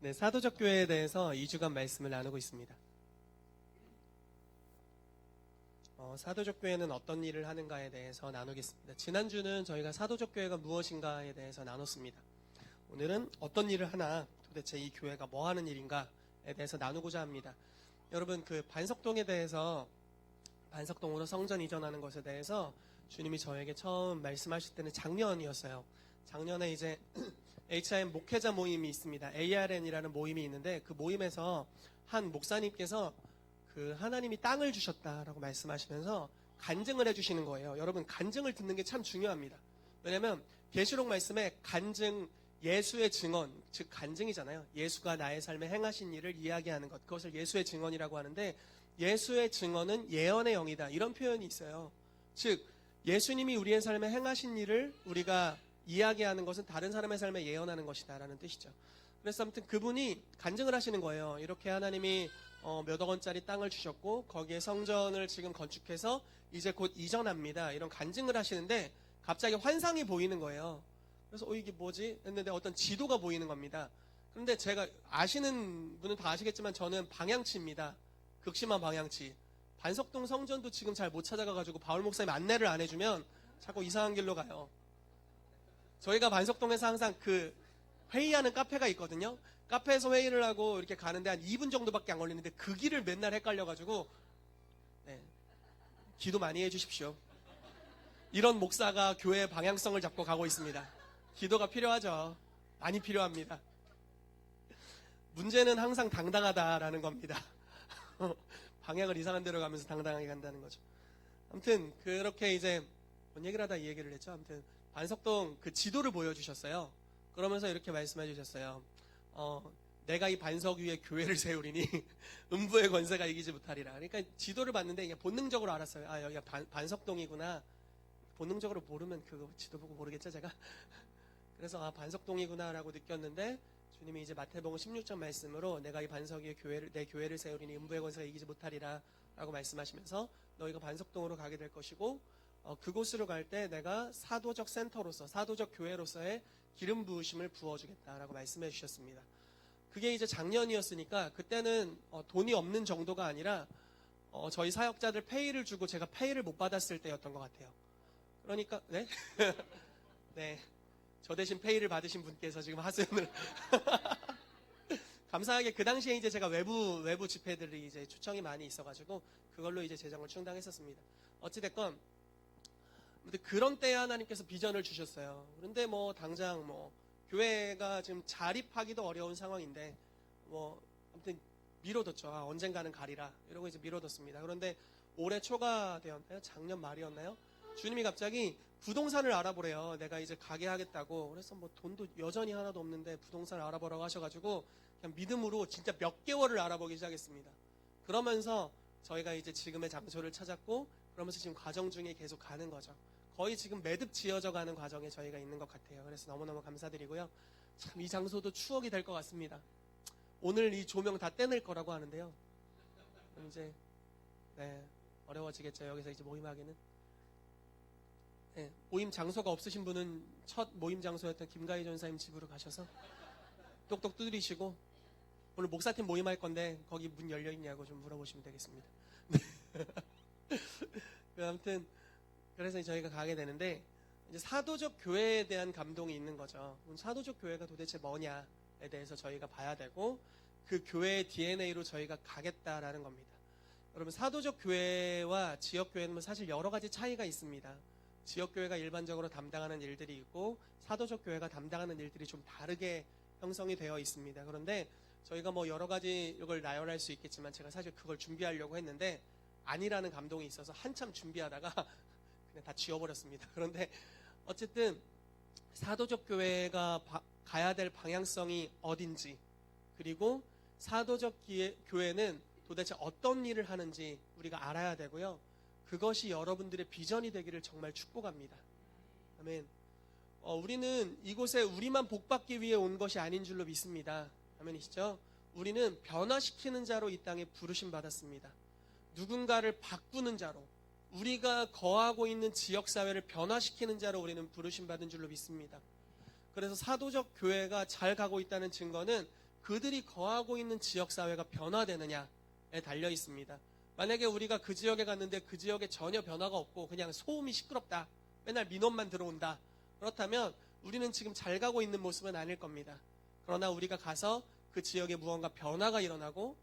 네, 사도적 교회에 대해서 2주간 말씀을 나누고 있습니다. 사도적 교회는 어떤 일을 하는가에 대해서 나누겠습니다. 지난주는 저희가 사도적 교회가 무엇인가에 대해서 나눴습니다. 오늘은 어떤 일을 하나, 도대체 이 교회가 뭐 하는 일인가에 대해서 나누고자 합니다. 여러분, 그 반석동에 대해서, 반석동으로 성전 이전하는 것에 대해서 주님이 저에게 처음 말씀하실 때는 작년이었어요. 작년에 이제 HIM 목회자 모임이 있습니다. ARN이라는 모임이 있는데 그 모임에서 한 목사님께서 그 하나님이 땅을 주셨다라고 말씀하시면서 간증을 해주시는 거예요. 여러분, 간증을 듣는 게 참 중요합니다. 왜냐하면 계시록 말씀에 간증, 예수의 증언, 즉 간증이잖아요. 예수가 나의 삶에 행하신 일을 이야기하는 것, 그것을 예수의 증언이라고 하는데, 예수의 증언은 예언의 영이다, 이런 표현이 있어요. 즉 예수님이 우리의 삶에 행하신 일을 우리가 이야기하는 것은 다른 사람의 삶에 예언하는 것이다 라는 뜻이죠. 그래서 아무튼 그분이 간증을 하시는 거예요. 이렇게 하나님이 몇억 원짜리 땅을 주셨고 거기에 성전을 지금 건축해서 이제 곧 이전합니다, 이런 간증을 하시는데 갑자기 환상이 보이는 거예요. 그래서 이게 뭐지 했는데 어떤 지도가 보이는 겁니다. 그런데 제가 아시는 분은 다 아시겠지만 저는 방향치입니다. 극심한 방향치. 반석동 성전도 지금 잘 못 찾아가가지고 바울 목사님 안내를 안 해주면 자꾸 이상한 길로 가요. 저희가 반석동에서 항상 그 회의하는 카페가 있거든요. 카페에서 회의를 하고 이렇게 가는데 한 2분 정도밖에 안 걸리는데 그 길을 맨날 헷갈려가지고, 네, 기도 많이 해주십시오. 이런 목사가 교회의 방향성을 잡고 가고 있습니다. 기도가 필요하죠. 많이 필요합니다. 문제는 항상 당당하다라는 겁니다. 방향을 이상한 데로 가면서 당당하게 간다는 거죠. 아무튼 그렇게 이제 뭔 얘기를 하다 이 얘기를 했죠. 아무튼 반석동 그 지도를 보여주셨어요. 그러면서 이렇게 말씀해 주셨어요. 내가 이 반석 위에 교회를 세우리니 음부의 권세가 이기지 못하리라. 그러니까 지도를 봤는데 이게 본능적으로 알았어요. 아, 여기가 반석동이구나. 본능적으로 모르면 그거 지도 보고 모르겠죠, 제가. 그래서 반석동이구나 라고 느꼈는데, 주님이 이제 마태복음 16장 말씀으로 내가 이 반석 위에 내 교회를 세우리니 음부의 권세가 이기지 못하리라 라고 말씀하시면서 너희가 반석동으로 가게 될 것이고, 그곳으로 갈 때 내가 사도적 센터로서, 사도적 교회로서의 기름 부으심을 부어주겠다라고 말씀해 주셨습니다. 그게 이제 작년이었으니까 그때는 돈이 없는 정도가 아니라 저희 사역자들 페이를 주고 제가 페이를 못 받았을 때였던 것 같아요. 그러니까 네? 네, 저 대신 페이를 받으신 분께서 지금 하소연을 감사하게 그 당시에 이제 제가 외부 집회들이 이제 초청이 많이 있어가지고 그걸로 이제 재정을 충당했었습니다. 어찌됐건 근데 그런 때에 하나님께서 비전을 주셨어요. 그런데 뭐 당장 뭐 교회가 지금 자립하기도 어려운 상황인데 뭐 아무튼 미뤄뒀죠. 언젠가는 가리라 이러고 이제 미뤄뒀습니다. 그런데 올해 초가 되었나요? 작년 말이었나요? 주님이 갑자기 부동산을 알아보래요. 내가 이제 가게 하겠다고. 그래서 뭐 돈도 여전히 하나도 없는데 부동산을 알아보라고 하셔가지고 그냥 믿음으로 진짜 몇 개월을 알아보기 시작했습니다. 그러면서 저희가 이제 지금의 장소를 찾았고, 그러면서 지금 과정 중에 계속 가는 거죠. 거의 지금 매듭 지어져 가는 과정에 저희가 있는 것 같아요. 그래서 너무너무 감사드리고요. 참 이 장소도 추억이 될 것 같습니다. 오늘 이 조명 다 떼낼 거라고 하는데요. 이제 네, 어려워지겠죠. 여기서 이제 모임하기는. 네, 모임 장소가 없으신 분은 첫 모임 장소였던 김가희 전사님 집으로 가셔서 똑똑 두드리시고, 오늘 목사팀 모임할 건데 거기 문 열려있냐고 좀 물어보시면 되겠습니다. 아무튼 그래서 저희가 가게 되는데, 이제 사도적 교회에 대한 감동이 있는 거죠. 사도적 교회가 도대체 뭐냐에 대해서 저희가 봐야 되고, 그 교회의 DNA로 저희가 가겠다라는 겁니다. 여러분, 사도적 교회와 지역 교회는 사실 여러 가지 차이가 있습니다. 지역 교회가 일반적으로 담당하는 일들이 있고 사도적 교회가 담당하는 일들이 좀 다르게 형성이 되어 있습니다. 그런데 저희가 뭐 여러 가지 이걸 나열할 수 있겠지만 제가 사실 그걸 준비하려고 했는데 아니라는 감동이 있어서 한참 준비하다가 그냥 다 지워버렸습니다. 그런데 어쨌든 사도적 교회가 가야 될 방향성이 어딘지, 그리고 사도적 교회는 도대체 어떤 일을 하는지 우리가 알아야 되고요. 그것이 여러분들의 비전이 되기를 정말 축복합니다. 아멘. 우리는 이곳에 우리만 복받기 위해 온 것이 아닌 줄로 믿습니다. 아멘이시죠? 우리는 변화시키는 자로 이 땅에 부르심 받았습니다. 누군가를 바꾸는 자로, 우리가 거하고 있는 지역사회를 변화시키는 자로 우리는 부르심 받은 줄로 믿습니다. 그래서 사도적 교회가 잘 가고 있다는 증거는 그들이 거하고 있는 지역사회가 변화되느냐에 달려 있습니다. 만약에 우리가 그 지역에 갔는데 그 지역에 전혀 변화가 없고 그냥 소음이 시끄럽다, 맨날 민원만 들어온다, 그렇다면 우리는 지금 잘 가고 있는 모습은 아닐 겁니다. 그러나 우리가 가서 그 지역에 무언가 변화가 일어나고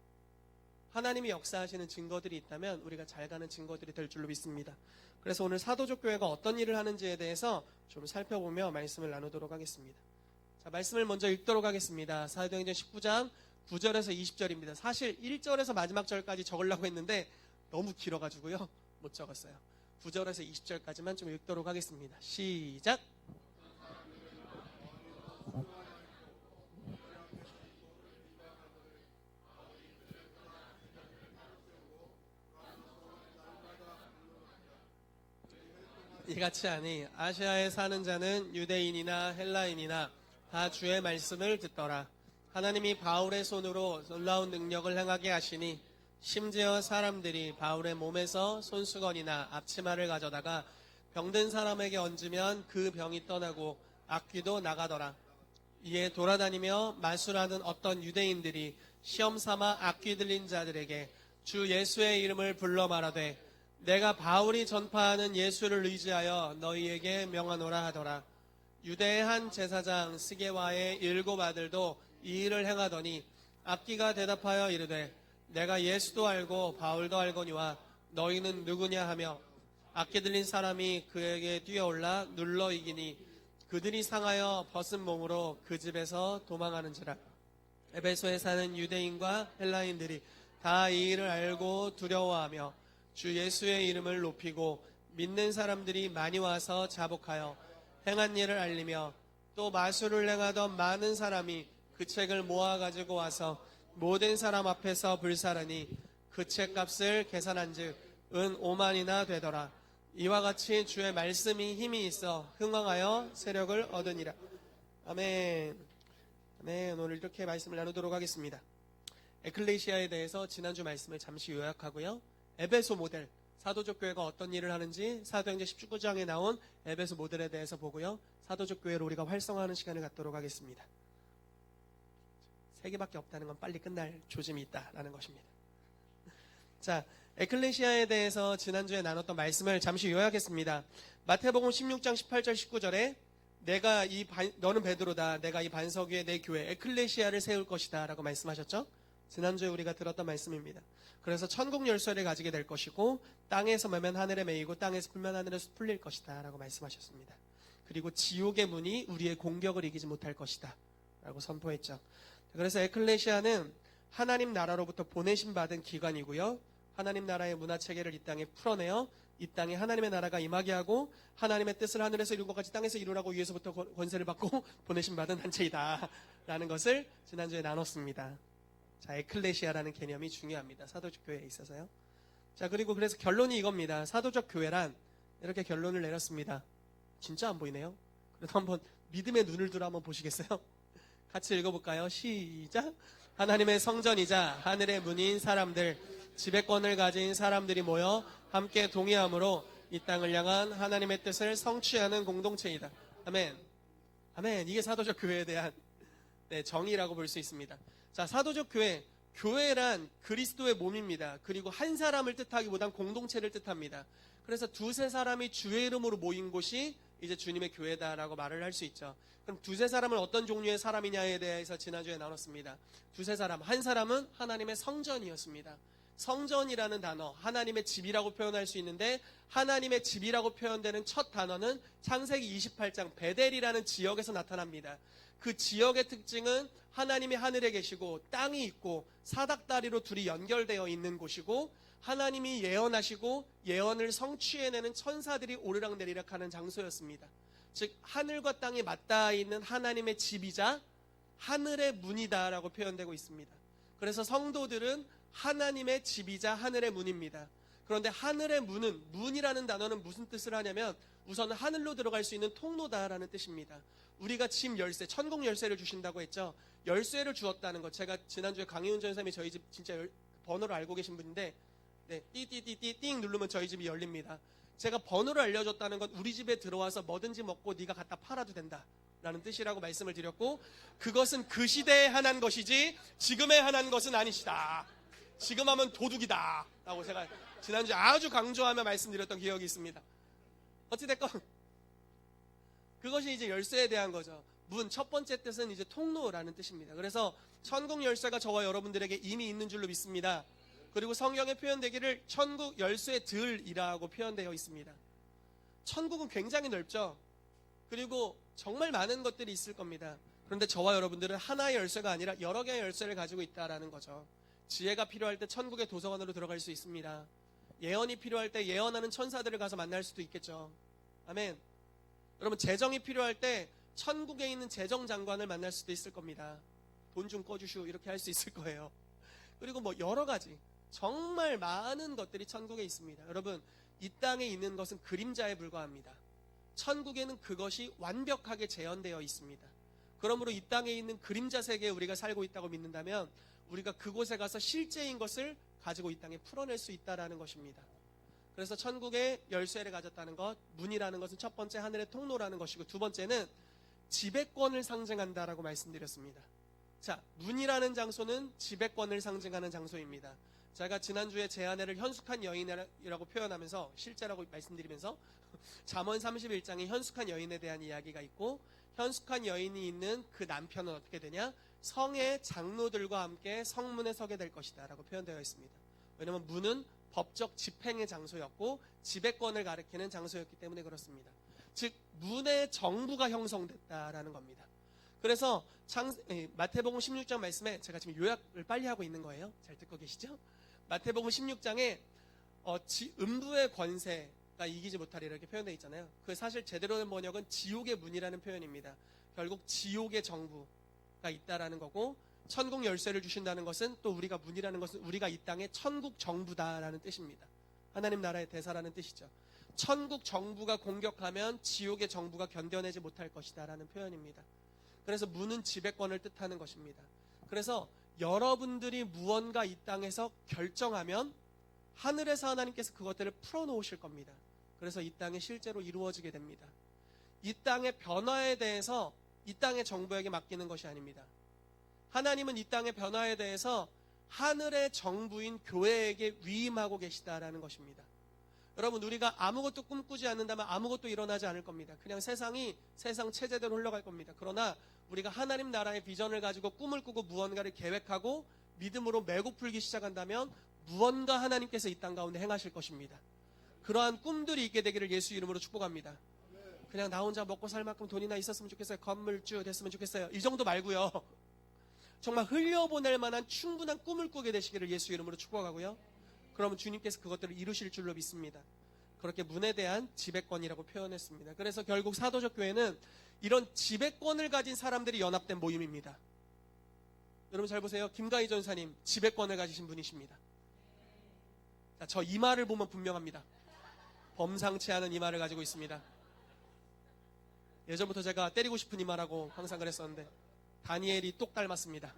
하나님이 역사하시는 증거들이 있다면 우리가 잘 가는 증거들이 될 줄로 믿습니다. 그래서 오늘 사도적 교회가 어떤 일을 하는지에 대해서 좀 살펴보며 말씀을 나누도록 하겠습니다. 자, 말씀을 먼저 읽도록 하겠습니다. 사도행전 19장 9절에서 20절입니다. 사실 1절에서 마지막 절까지 적으려고 했는데 너무 길어가지고요, 못 적었어요. 9절에서 20절까지만 좀 읽도록 하겠습니다. 시작! 이같이 하니 아시아에 사는 자는 유대인이나 헬라인이나 다 주의 말씀을 듣더라. 하나님이 바울의 손으로 놀라운 능력을 행하게 하시니 심지어 사람들이 바울의 몸에서 손수건이나 앞치마를 가져다가 병든 사람에게 얹으면 그 병이 떠나고 악귀도 나가더라. 이에 돌아다니며 마술하는 어떤 유대인들이 시험 삼아 악귀 들린 자들에게 주 예수의 이름을 불러 말하되 내가 바울이 전파하는 예수를 의지하여 너희에게 명하노라 하더라. 유대의 한 제사장 스게와의 7 아들도 이 일을 행하더니 악귀가 대답하여 이르되 내가 예수도 알고 바울도 알거니와 너희는 누구냐 하며 악귀 들린 사람이 그에게 뛰어올라 눌러 이기니 그들이 상하여 벗은 몸으로 그 집에서 도망하는지라. 에베소에 사는 유대인과 헬라인들이 다 이 일을 알고 두려워하며 주 예수의 이름을 높이고 믿는 사람들이 많이 와서 자복하여 행한 일을 알리며 또 마술을 행하던 많은 사람이 그 책을 모아가지고 와서 모든 사람 앞에서 불사르니 그 책값을 계산한즉 은 5만이나 되더라. 이와 같이 주의 말씀이 힘이 있어 흥왕하여 세력을 얻으니라. 아멘. 아멘. 오늘 이렇게 말씀을 나누도록 하겠습니다. 에클레시아에 대해서 지난주 말씀을 잠시 요약하고요, 에베소 모델, 사도적 교회가 어떤 일을 하는지 사도행전 19장에 나온 에베소 모델에 대해서 보고요, 사도적 교회를 우리가 활성화하는 시간을 갖도록 하겠습니다. 3개밖에 없다는 건 빨리 끝날 조짐이 있다라는 것입니다. 자, 에클레시아에 대해서 지난주에 나눴던 말씀을 잠시 요약했습니다. 마태복음 16장 18절 19절에 너는 베드로다, 내가 이 반석 위에 내 교회 에클레시아를 세울 것이다 라고 말씀하셨죠. 지난주에 우리가 들었던 말씀입니다. 그래서 천국 열쇠를 가지게 될 것이고 땅에서 매면 하늘에 매이고 땅에서 풀면 하늘에서 풀릴 것이다 라고 말씀하셨습니다. 그리고 지옥의 문이 우리의 공격을 이기지 못할 것이다 라고 선포했죠. 그래서 에클레시아는 하나님 나라로부터 보내심 받은 기관이고요, 하나님 나라의 문화체계를 이 땅에 풀어내어 이 땅에 하나님의 나라가 임하게 하고 하나님의 뜻을 하늘에서 이룬 것까지 땅에서 이루라고 위에서부터 권세를 받고 보내심 받은 단체이다 라는 것을 지난주에 나눴습니다. 자, 에클레시아라는 개념이 중요합니다, 사도적 교회에 있어서요. 자, 그리고 그래서 결론이 이겁니다. 사도적 교회란, 이렇게 결론을 내렸습니다. 진짜 안 보이네요. 그래도 한번 믿음의 눈을 들어 한번 보시겠어요? 같이 읽어볼까요? 시작! 하나님의 성전이자 하늘의 문인 사람들, 지배권을 가진 사람들이 모여 함께 동의함으로 이 땅을 향한 하나님의 뜻을 성취하는 공동체이다. 아멘. 아멘. 이게 사도적 교회에 대한 정의라고 볼 수 있습니다. 자, 사도적 교회, 교회란 그리스도의 몸입니다. 그리고 한 사람을 뜻하기보단 공동체를 뜻합니다. 그래서 2-3 사람이 주의 이름으로 모인 곳이 이제 주님의 교회다라고 말을 할 수 있죠. 그럼 2-3 사람은 어떤 종류의 사람이냐에 대해서 지난주에 나눴습니다. 2-3 사람, 한 사람은 하나님의 성전이었습니다. 성전이라는 단어, 하나님의 집이라고 표현할 수 있는데 하나님의 집이라고 표현되는 첫 단어는 창세기 28장 베델이라는 지역에서 나타납니다. 그 지역의 특징은 하나님이 하늘에 계시고 땅이 있고 사닥다리로 둘이 연결되어 있는 곳이고 하나님이 예언하시고 예언을 성취해내는 천사들이 오르락내리락 하는 장소였습니다. 즉 하늘과 땅이 맞닿아 있는 하나님의 집이자 하늘의 문이다라고 표현되고 있습니다. 그래서 성도들은 하나님의 집이자 하늘의 문입니다. 그런데 하늘의 문이라는 단어는 무슨 뜻을 하냐면 우선 하늘로 들어갈 수 있는 통로다라는 뜻입니다. 우리가 집 열쇠, 천국 열쇠를 주신다고 했죠. 열쇠를 주었다는 것, 제가 지난주에 강희훈 전사님이 저희 집 진짜 번호를 알고 계신 분인데 띠띠띠띠 띵 누르면 저희 집이 열립니다. 제가 번호를 알려줬다는 건 우리 집에 들어와서 뭐든지 먹고 네가 갖다 팔아도 된다 라는 뜻이라고 말씀을 드렸고, 그것은 그 시대에 한한 것이지 지금에 한한 것은 아니시다. 지금 하면 도둑이다 라고 제가 지난주에 아주 강조하며 말씀드렸던 기억이 있습니다. 어찌됐건 그것이 이제 열쇠에 대한 거죠. 문, 첫 번째 뜻은 이제 통로라는 뜻입니다. 그래서 천국 열쇠가 저와 여러분들에게 이미 있는 줄로 믿습니다. 그리고 성경에 표현되기를 천국 열쇠의 들이라고 표현되어 있습니다. 천국은 굉장히 넓죠. 그리고 정말 많은 것들이 있을 겁니다. 그런데 저와 여러분들은 하나의 열쇠가 아니라 여러 개의 열쇠를 가지고 있다는 거죠. 지혜가 필요할 때 천국의 도서관으로 들어갈 수 있습니다. 예언이 필요할 때 예언하는 천사들을 가서 만날 수도 있겠죠. 아멘. 여러분, 재정이 필요할 때 천국에 있는 재정장관을 만날 수도 있을 겁니다. 돈 좀 꺼주시오 이렇게 할 수 있을 거예요. 그리고 뭐 여러 가지 정말 많은 것들이 천국에 있습니다. 여러분, 이 땅에 있는 것은 그림자에 불과합니다. 천국에는 그것이 완벽하게 재현되어 있습니다. 그러므로 이 땅에 있는 그림자 세계에 우리가 살고 있다고 믿는다면 우리가 그곳에 가서 실제인 것을 가지고 이 땅에 풀어낼 수 있다는 것입니다. 그래서 천국의 열쇠를 가졌다는 것, 문이라는 것은 첫 번째 하늘의 통로라는 것이고, 두 번째는 지배권을 상징한다라고 말씀드렸습니다. 자, 문이라는 장소는 지배권을 상징하는 장소입니다. 제가 지난주에 제 아내를 현숙한 여인이라고 표현하면서, 실제라고 말씀드리면서 잠언 31장에 현숙한 여인에 대한 이야기가 있고, 현숙한 여인이 있는 그 남편은 어떻게 되냐? 성의 장로들과 함께 성문에 서게 될 것이다 라고 표현되어 있습니다. 왜냐하면 문은 법적 집행의 장소였고 지배권을 가리키는 장소였기 때문에 그렇습니다. 즉 문의 정부가 형성됐다라는 겁니다. 그래서 마태복음 16장 말씀에, 제가 지금 요약을 빨리 하고 있는 거예요. 잘 듣고 계시죠? 마태복음 16장에 음부의 권세가 이기지 못하리 이렇게 표현되어 있잖아요. 그 사실 제대로 된 번역은 지옥의 문이라는 표현입니다. 결국 지옥의 정부가 있다라는 거고, 천국 열쇠를 주신다는 것은, 또 우리가 문이라는 것은 우리가 이 땅의 천국 정부다라는 뜻입니다. 하나님 나라의 대사라는 뜻이죠. 천국 정부가 공격하면 지옥의 정부가 견뎌내지 못할 것이다라는 표현입니다. 그래서 문은 지배권을 뜻하는 것입니다. 그래서 여러분들이 무언가 이 땅에서 결정하면 하늘에서 하나님께서 그것들을 풀어놓으실 겁니다. 그래서 이 땅에 실제로 이루어지게 됩니다. 이 땅의 변화에 대해서 이 땅의 정부에게 맡기는 것이 아닙니다. 하나님은 이 땅의 변화에 대해서 하늘의 정부인 교회에게 위임하고 계시다라는 것입니다. 여러분, 우리가 아무것도 꿈꾸지 않는다면 아무것도 일어나지 않을 겁니다. 그냥 세상 체제대로 흘러갈 겁니다. 그러나 우리가 하나님 나라의 비전을 가지고 꿈을 꾸고 무언가를 계획하고 믿음으로 메고 풀기 시작한다면 무언가 하나님께서 이 땅 가운데 행하실 것입니다. 그러한 꿈들이 있게 되기를 예수 이름으로 축복합니다. 그냥 나 혼자 먹고 살 만큼 돈이나 있었으면 좋겠어요. 건물주 됐으면 좋겠어요. 이 정도 말고요. 정말 흘려보낼 만한 충분한 꿈을 꾸게 되시기를 예수 이름으로 축복하고요. 그러면 주님께서 그것들을 이루실 줄로 믿습니다. 그렇게 문에 대한 지배권이라고 표현했습니다. 그래서 결국 사도적 교회는 이런 지배권을 가진 사람들이 연합된 모임입니다. 여러분 잘 보세요. 김가희 전사님 지배권을 가지신 분이십니다. 자, 저 이마를 보면 분명합니다. 범상치 않은 이마를 가지고 있습니다. 예전부터 제가 때리고 싶은 이마라고 항상 그랬었는데 다니엘이 똑 닮았습니다.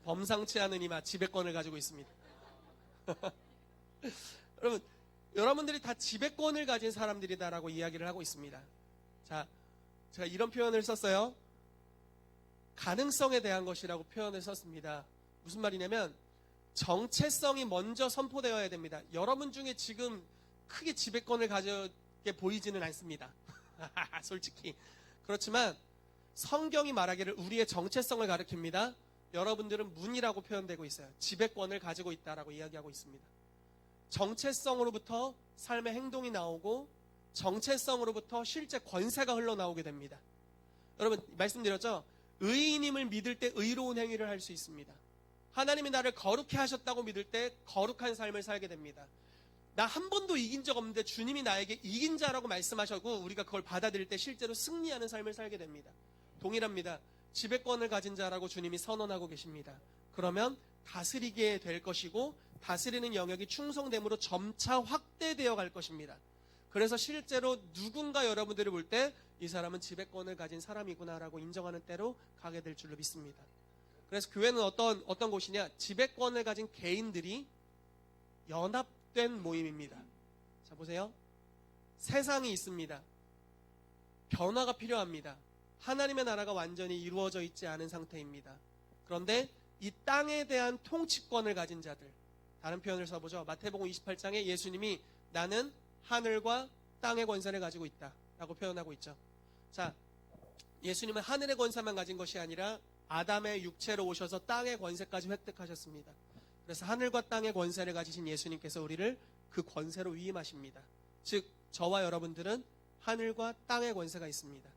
범상치 않은 이마, 지배권을 가지고 있습니다. 여러분, 여러분들이 다 지배권을 가진 사람들이다라고 이야기를 하고 있습니다. 자, 제가 이런 표현을 썼어요. 가능성에 대한 것이라고 표현을 썼습니다. 무슨 말이냐면 정체성이 먼저 선포되어야 됩니다. 여러분 중에 지금 크게 지배권을 가지게 보이지는 않습니다. 솔직히. 그렇지만 성경이 말하기를 우리의 정체성을 가리킵니다. 여러분들은 문이라고 표현되고 있어요. 지배권을 가지고 있다라고 이야기하고 있습니다. 정체성으로부터 삶의 행동이 나오고 정체성으로부터 실제 권세가 흘러나오게 됩니다. 여러분 말씀드렸죠? 의인임을 믿을 때 의로운 행위를 할 수 있습니다. 하나님이 나를 거룩해 하셨다고 믿을 때 거룩한 삶을 살게 됩니다. 나 한 번도 이긴 적 없는데 주님이 나에게 이긴 자라고 말씀하셨고 우리가 그걸 받아들일 때 실제로 승리하는 삶을 살게 됩니다. 동일합니다. 지배권을 가진 자라고 주님이 선언하고 계십니다. 그러면 다스리게 될 것이고 다스리는 영역이 충성됨으로 점차 확대되어 갈 것입니다. 그래서 실제로 누군가 여러분들이 볼 때 이 사람은 지배권을 가진 사람이구나라고 인정하는 때로 가게 될 줄로 믿습니다. 그래서 교회는 어떤 곳이냐? 지배권을 가진 개인들이 연합된 모임입니다. 자, 보세요. 세상이 있습니다. 변화가 필요합니다. 하나님의 나라가 완전히 이루어져 있지 않은 상태입니다. 그런데 이 땅에 대한 통치권을 가진 자들, 다른 표현을 써보죠. 마태복음 28장에 예수님이 나는 하늘과 땅의 권세를 가지고 있다 라고 표현하고 있죠. 자, 예수님은 하늘의 권세만 가진 것이 아니라 아담의 육체로 오셔서 땅의 권세까지 획득하셨습니다. 그래서 하늘과 땅의 권세를 가지신 예수님께서 우리를 그 권세로 위임하십니다. 즉 저와 여러분들은 하늘과 땅의 권세가 있습니다.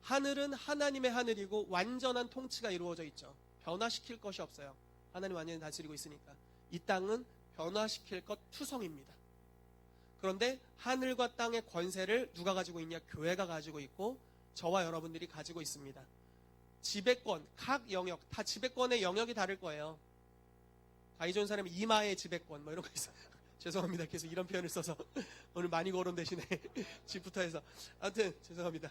하늘은 하나님의 하늘이고 완전한 통치가 이루어져 있죠. 변화시킬 것이 없어요. 하나님 완전히 다스리고 있으니까. 이 땅은 변화시킬 것 투성입니다. 그런데 하늘과 땅의 권세를 누가 가지고 있냐? 교회가 가지고 있고 저와 여러분들이 가지고 있습니다. 지배권, 각 영역, 다 지배권의 영역이 다를 거예요. 가히 좋은 사람이 이마의 지배권 뭐 이런 거 있어요. 죄송합니다. 계속 이런 표현을 써서 오늘 많이 거론되시네. 집부터 해서. 아무튼 죄송합니다.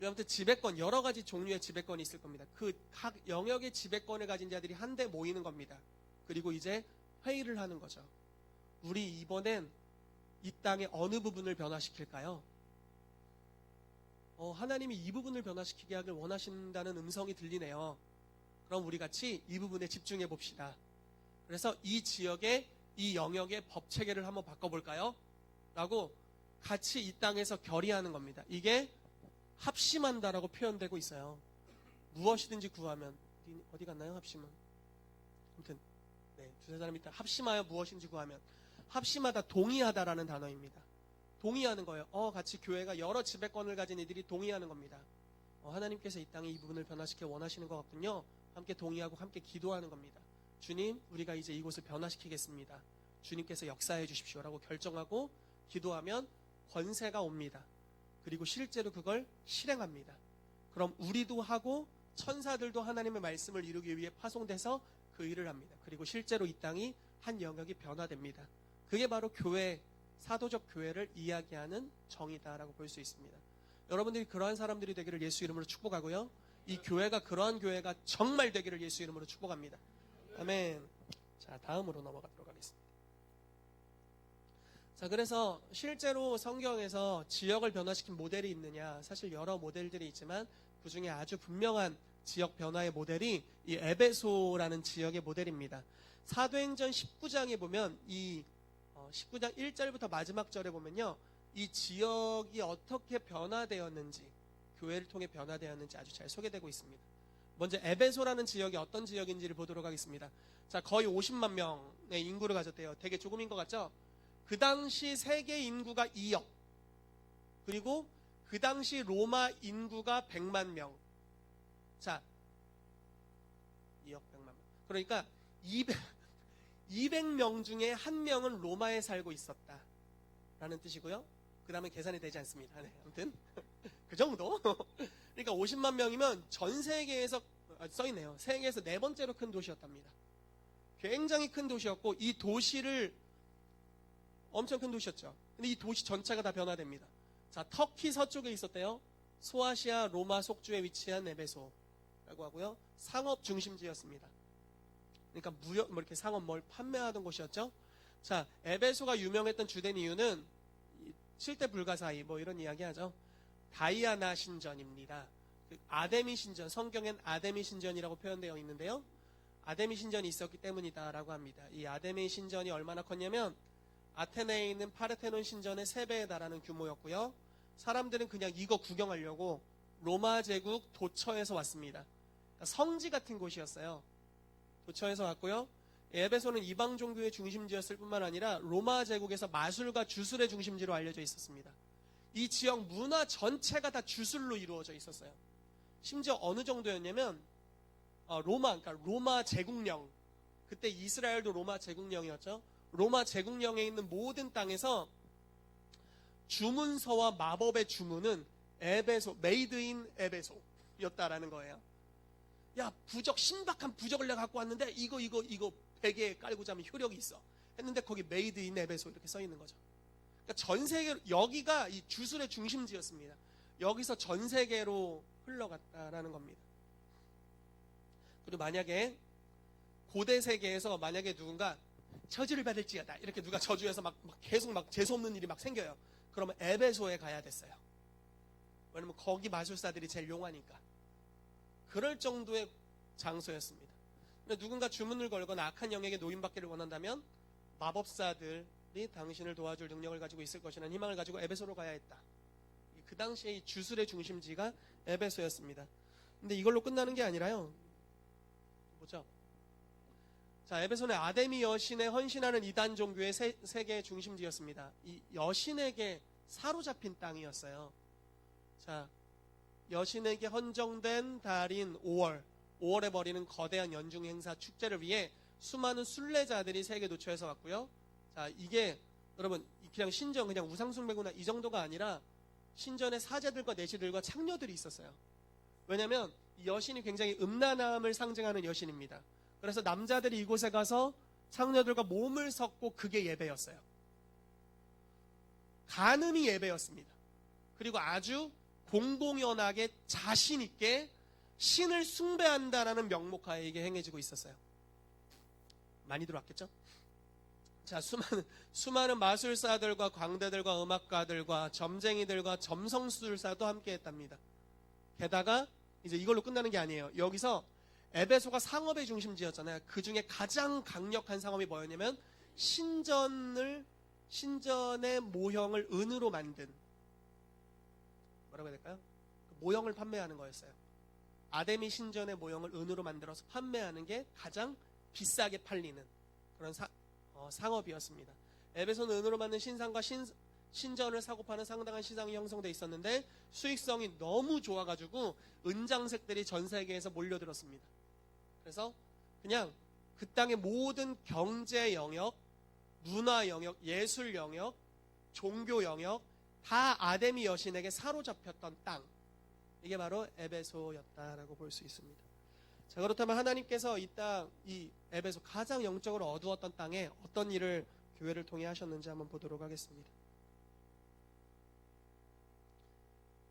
아무튼 지배권, 여러 가지 종류의 지배권이 있을 겁니다. 그 각 영역의 지배권을 가진 자들이 한데 모이는 겁니다. 그리고 이제 회의를 하는 거죠. 우리 이번엔 이 땅의 어느 부분을 변화시킬까요? 하나님이 이 부분을 변화시키게 하길 원하신다는 음성이 들리네요. 그럼 우리 같이 이 부분에 집중해 봅시다. 그래서 이 지역의 이 영역의 법 체계를 한번 바꿔볼까요? 라고 같이 이 땅에서 결의하는 겁니다. 이게 합심한다라고 표현되고 있어요. 무엇이든지 구하면. 어디 갔나요? 합심은. 아무튼 네, 두세 사람 있다. 합심하여 무엇인지 구하면. 합심하다, 동의하다라는 단어입니다. 동의하는 거예요. 같이 교회가 여러 지배권을 가진 이들이 동의하는 겁니다. 하나님께서 이 땅에 이 부분을 변화시켜 원하시는 것 같군요. 함께 동의하고 함께 기도하는 겁니다. 주님, 우리가 이제 이곳을 변화시키겠습니다. 주님께서 역사해 주십시오라고 결정하고 기도하면 권세가 옵니다. 그리고 실제로 그걸 실행합니다. 그럼 우리도 하고 천사들도 하나님의 말씀을 이루기 위해 파송돼서 그 일을 합니다. 그리고 실제로 이 땅이 한 영역이 변화됩니다. 그게 바로 교회, 사도적 교회를 이야기하는 정의다라고 볼 수 있습니다. 여러분들이 그러한 사람들이 되기를 예수 이름으로 축복하고요. 이 교회가 그러한 교회가 정말 되기를 예수 이름으로 축복합니다. 아멘. 자, 다음으로 넘어가도록 하겠습니다. 자, 그래서 실제로 성경에서 지역을 변화시킨 모델이 있느냐? 사실 여러 모델들이 있지만 그 중에 아주 분명한 지역 변화의 모델이 이 에베소라는 지역의 모델입니다. 사도행전 19장에 보면 이 19장 1절부터 마지막 절에 보면요. 이 지역이 어떻게 변화되었는지, 교회를 통해 변화되었는지 아주 잘 소개되고 있습니다. 먼저 에베소라는 지역이 어떤 지역인지를 보도록 하겠습니다. 자, 거의 50만 명의 인구를 가졌대요. 되게 조금인 것 같죠? 그 당시 세계 인구가 2억. 그리고 그 당시 로마 인구가 100만 명. 자, 2억 100만 명. 그러니까 200명 중에 한 명은 로마에 살고 있었다 라는 뜻이고요. 그 다음에 계산이 되지 않습니다. 네, 아무튼 그 정도. 그러니까 50만 명이면 전 세계에서 써있네요. 세계에서 네 번째로 큰 도시였답니다. 굉장히 큰 도시였고 이 도시를 엄청 큰 도시였죠. 근데 이 도시 전체가 다 변화됩니다. 자, 터키 서쪽에 있었대요. 소아시아 로마 속주에 위치한 에베소라고 하고요. 상업 중심지였습니다. 그러니까 무역, 이렇게 상업 뭘 판매하던 곳이었죠. 자, 에베소가 유명했던 주된 이유는 7대 불가사의 뭐 이런 이야기 하죠. 다이아나 신전입니다. 아데미 신전, 성경엔 아데미 신전이라고 표현되어 있는데요. 아데미 신전이 있었기 때문이다라고 합니다. 이 아데미 신전이 얼마나 컸냐면 아테네에 있는 파르테논 신전의 3배에 달하는 규모였고요. 사람들은 그냥 이거 구경하려고 로마 제국 도처에서 왔습니다. 그러니까 성지 같은 곳이었어요. 도처에서 왔고요. 에베소는 이방 종교의 중심지였을 뿐만 아니라 로마 제국에서 마술과 주술의 중심지로 알려져 있었습니다. 이 지역 문화 전체가 다 주술로 이루어져 있었어요. 심지어 어느 정도였냐면 그러니까 로마 제국령, 그때 이스라엘도 로마 제국령이었죠. 로마 제국령에 있는 모든 땅에서 주문서와 마법의 주문은 에베소, 메이드 인 에베소였다라는 거예요. 야, 부적, 신박한 부적을 내가 갖고 왔는데 이거 베개에 깔고 자면 효력이 있어 했는데 거기 메이드 인 에베소 이렇게 써 있는 거죠. 그러니까 전 세계, 여기가 이 주술의 중심지였습니다. 여기서 전 세계로 흘러갔다라는 겁니다. 그리고 만약에 고대 세계에서 만약에 누군가 저주를 받을지어다 이렇게 누가 저주해서 막 계속 막 재수없는 일이 막 생겨요. 그러면 에베소에 가야 됐어요. 왜냐면 거기 마술사들이 제일 용하니까. 그럴 정도의 장소였습니다. 근데 누군가 주문을 걸거나 악한 영에게 노임받기를 원한다면 마법사들이 당신을 도와줄 능력을 가지고 있을 것이라는 희망을 가지고 에베소로 가야 했다. 그 당시에 이 주술의 중심지가 에베소였습니다. 근데 이걸로 끝나는 게 아니라요. 보죠. 자, 에베소는 아데미 여신에 헌신하는 이단 종교의 세계의 중심지였습니다. 이 여신에게 사로잡힌 땅이었어요. 자, 여신에게 헌정된 달인 5월에 벌이는 거대한 연중 행사 축제를 위해 수많은 순례자들이 세계 도처에서 왔고요. 자, 이게 여러분 그냥 신전 그냥 우상숭배구나 이 정도가 아니라 신전에 사제들과 내시들과 창녀들이 있었어요. 왜냐하면 이 여신이 굉장히 음란함을 상징하는 여신입니다. 그래서 남자들이 이곳에 가서 창녀들과 몸을 섞고 그게 예배였어요. 간음이 예배였습니다. 그리고 아주 공공연하게 자신 있게 신을 숭배한다라는 명목하에 이게 행해지고 있었어요. 많이 들어왔겠죠? 자, 수많은 마술사들과 광대들과 음악가들과 점쟁이들과 점성술사도 함께 했답니다. 게다가 이제 이걸로 끝나는 게 아니에요. 여기서 에베소가 상업의 중심지였잖아요. 그 중에 가장 강력한 상업이 뭐였냐면 신전의 모형을 은으로 만든, 뭐라고 해야 될까요? 모형을 판매하는 거였어요. 아데미 신전의 모형을 은으로 만들어서 판매하는 게 가장 비싸게 팔리는 그런 상업이었습니다. 에베소는 은으로 만든 신상과 신전을 사고 파는 상당한 시장이 형성돼 있었는데 수익성이 너무 좋아가지고 은장색들이 전 세계에서 몰려들었습니다. 그래서 그냥 그 땅의 모든 경제 영역, 문화 영역, 예술 영역, 종교 영역 다 아데미 여신에게 사로잡혔던 땅, 이게 바로 에베소였다라고 볼 수 있습니다. 자, 그렇다면 하나님께서 이 에베소 가장 영적으로 어두웠던 땅에 어떤 일을 교회를 통해 하셨는지 한번 보도록 하겠습니다.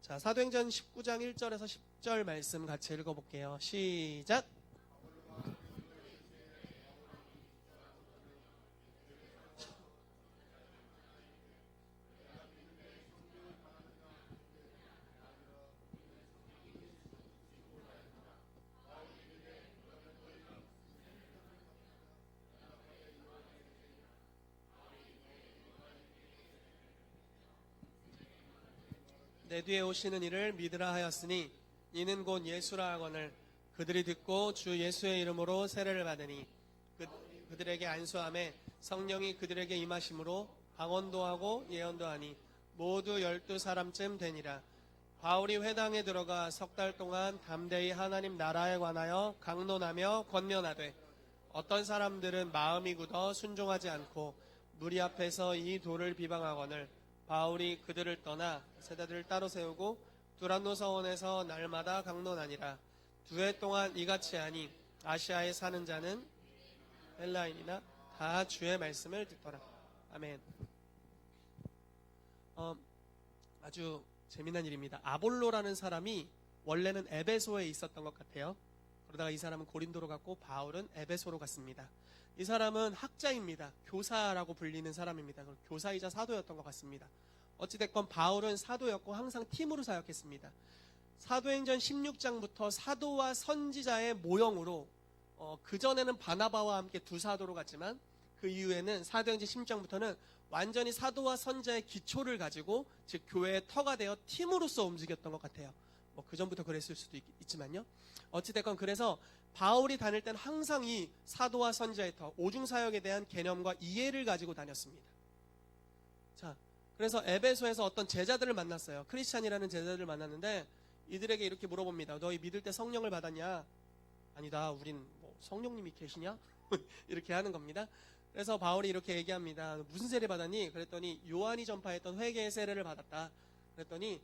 자, 사도행전 19장 1절에서 10절 말씀 같이 읽어볼게요. 시작. 내 뒤에 오시는 이를 믿으라 하였으니 이는 곧 예수라 하거늘 그들이 듣고 주 예수의 이름으로 세례를 받으니 그들에게 안수함에 성령이 그들에게 임하심으로 방언도 하고 예언도 하니 모두 12사람쯤 되니라. 바울이 회당에 들어가 석 달 동안 담대히 하나님 나라에 관하여 강론하며 권면하되 어떤 사람들은 마음이 굳어 순종하지 않고 무리 앞에서 이 돌을 비방하거늘 바울이 그들을 떠나 세대들을 따로 세우고 두란노 서원에서 날마다 강론하니라. 2해 동안 이같이 하니 아시아에 사는 자는 헬라인이나 다 주의 말씀을 듣더라. 아멘. 아주 재미난 일입니다. 아볼로라는 사람이 원래는 에베소에 있었던 것 같아요. 그러다가 이 사람은 고린도로 갔고 바울은 에베소로 갔습니다. 이 사람은 학자입니다. 교사라고 불리는 사람입니다. 교사이자 사도였던 것 같습니다. 어찌됐건 바울은 사도였고 항상 팀으로 사역했습니다. 사도행전 16장부터 사도와 선지자의 모형으로 그전에는 바나바와 함께 두 사도로 갔지만 그 이후에는 사도행전 16장부터는 완전히 사도와 선지자의 기초를 가지고 즉 교회의 터가 되어 팀으로서 움직였던 것 같아요. 그 전부터 그랬을 수도 있지만요. 어찌됐건 그래서 바울이 다닐 때는 항상 이 사도와 선지자의 터, 오중사역에 대한 개념과 이해를 가지고 다녔습니다. 자, 그래서 에베소에서 어떤 제자들을 만났어요. 크리스찬이라는 제자들을 만났는데 이들에게 이렇게 물어봅니다. 너희 믿을 때 성령을 받았냐? 아니다. 우린 성령님이 계시냐? 이렇게 하는 겁니다. 그래서 바울이 이렇게 얘기합니다. 무슨 세례 받았니? 그랬더니 요한이 전파했던 회개의 세례를 받았다. 그랬더니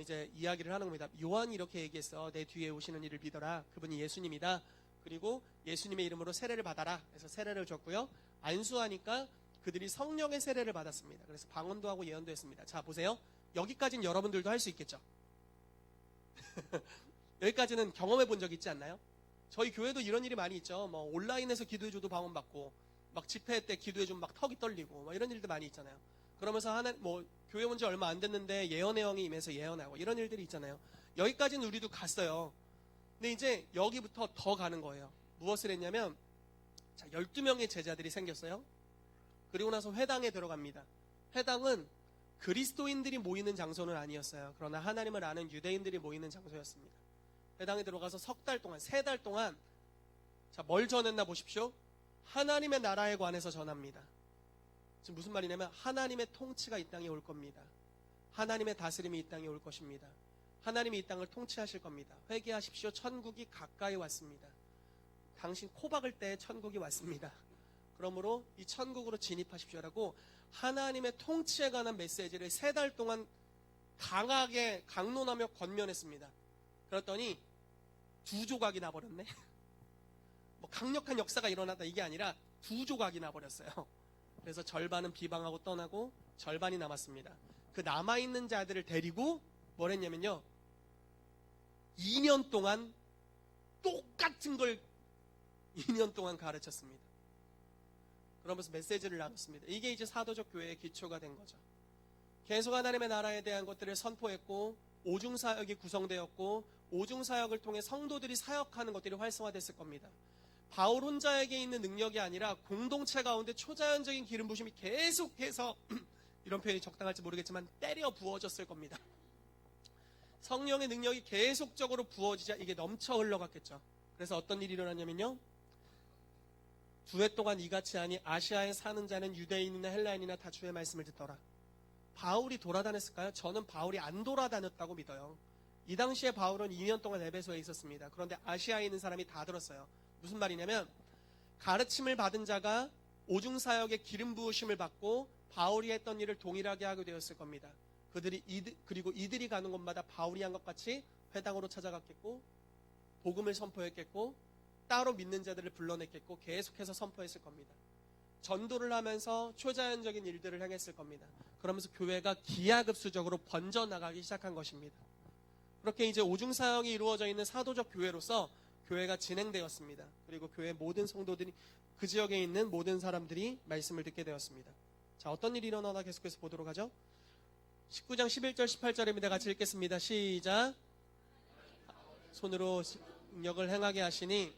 이제 이야기를 하는 겁니다. 요한이 이렇게 얘기했어. 내 뒤에 오시는 이를 믿어라. 그분이 예수님이다. 그리고 예수님의 이름으로 세례를 받아라. 그래서 세례를 줬고요. 안수하니까 그들이 성령의 세례를 받았습니다. 그래서 방언도 하고 예언도 했습니다. 자, 보세요. 여기까지는 여러분들도 할 수 있겠죠. 여기까지는 경험해 본 적 있지 않나요? 저희 교회도 이런 일이 많이 있죠. 온라인에서 기도해줘도 방언 받고 막 집회 때 기도해주면 막 턱이 떨리고 막 이런 일도 많이 있잖아요. 그러면서 교회 온 지 얼마 안 됐는데 예언의 영이 임해서 예언하고 이런 일들이 있잖아요. 여기까지는 우리도 갔어요. 근데 이제 여기부터 더 가는 거예요. 무엇을 했냐면 12명의 제자들이 생겼어요. 그리고 나서 회당에 들어갑니다. 회당은 그리스도인들이 모이는 장소는 아니었어요. 그러나 하나님을 아는 유대인들이 모이는 장소였습니다. 회당에 들어가서 3달 동안 뭘 전했나 보십시오. 하나님의 나라에 관해서 전합니다. 지금 무슨 말이냐면 하나님의 통치가 이 땅에 올 겁니다. 하나님의 다스림이 이 땅에 올 것입니다. 하나님이 이 땅을 통치하실 겁니다. 회개하십시오. 천국이 가까이 왔습니다. 당신 코 박을 때 천국이 왔습니다. 그러므로 이 천국으로 진입하십시오라고 하나님의 통치에 관한 메시지를 3달 동안 강하게 강론하며 권면했습니다. 그랬더니 2조각이 나버렸네. 강력한 역사가 일어났다 이게 아니라 2조각이 나버렸어요. 그래서 절반은 비방하고 떠나고 절반이 남았습니다. 그 남아있는 자들을 데리고 뭘 했냐면요. 2년 동안 똑같은 걸 2년 동안 가르쳤습니다. 그러면서 메시지를 나눴습니다. 이게 이제 사도적 교회의 기초가 된 거죠. 계속 하나님의 나라에 대한 것들을 선포했고 오중사역이 구성되었고 오중사역을 통해 성도들이 사역하는 것들이 활성화됐을 겁니다. 바울 혼자에게 있는 능력이 아니라 공동체 가운데 초자연적인 기름 부심이 계속해서 이런 표현이 적당할지 모르겠지만 때려 부어졌을 겁니다. 성령의 능력이 계속적으로 부어지자 이게 넘쳐 흘러갔겠죠. 그래서 어떤 일이 일어났냐면요. 2해 동안 이같이 하니 아시아에 사는 자는 유대인이나 헬라인이나 다 주의 말씀을 듣더라. 바울이 돌아다녔을까요? 저는 바울이 안 돌아다녔다고 믿어요. 이 당시에 바울은 2년 동안 에베소에 있었습니다. 그런데 아시아에 있는 사람이 다 들었어요. 무슨 말이냐면 가르침을 받은 자가 오중사역의 기름 부으심을 받고 바울이 했던 일을 동일하게 하게 되었을 겁니다. 그리고 이들이 가는 곳마다 바울이 한 것 같이 회당으로 찾아갔겠고 복음을 선포했겠고 따로 믿는 자들을 불러냈겠고 계속해서 선포했을 겁니다. 전도를 하면서 초자연적인 일들을 행했을 겁니다. 그러면서 교회가 기하급수적으로 번져나가기 시작한 것입니다. 그렇게 이제 오중사역이 이루어져 있는 사도적 교회로서 교회가 진행되었습니다. 그리고 교회 모든 성도들이 그 지역에 있는 모든 사람들이 말씀을 듣게 되었습니다. 자, 어떤 일이 일어나나 계속해서 보도록 하죠. 19장 11절 18절입니다. 같이 읽겠습니다. 시작. 손으로 능력을 행하게 하시니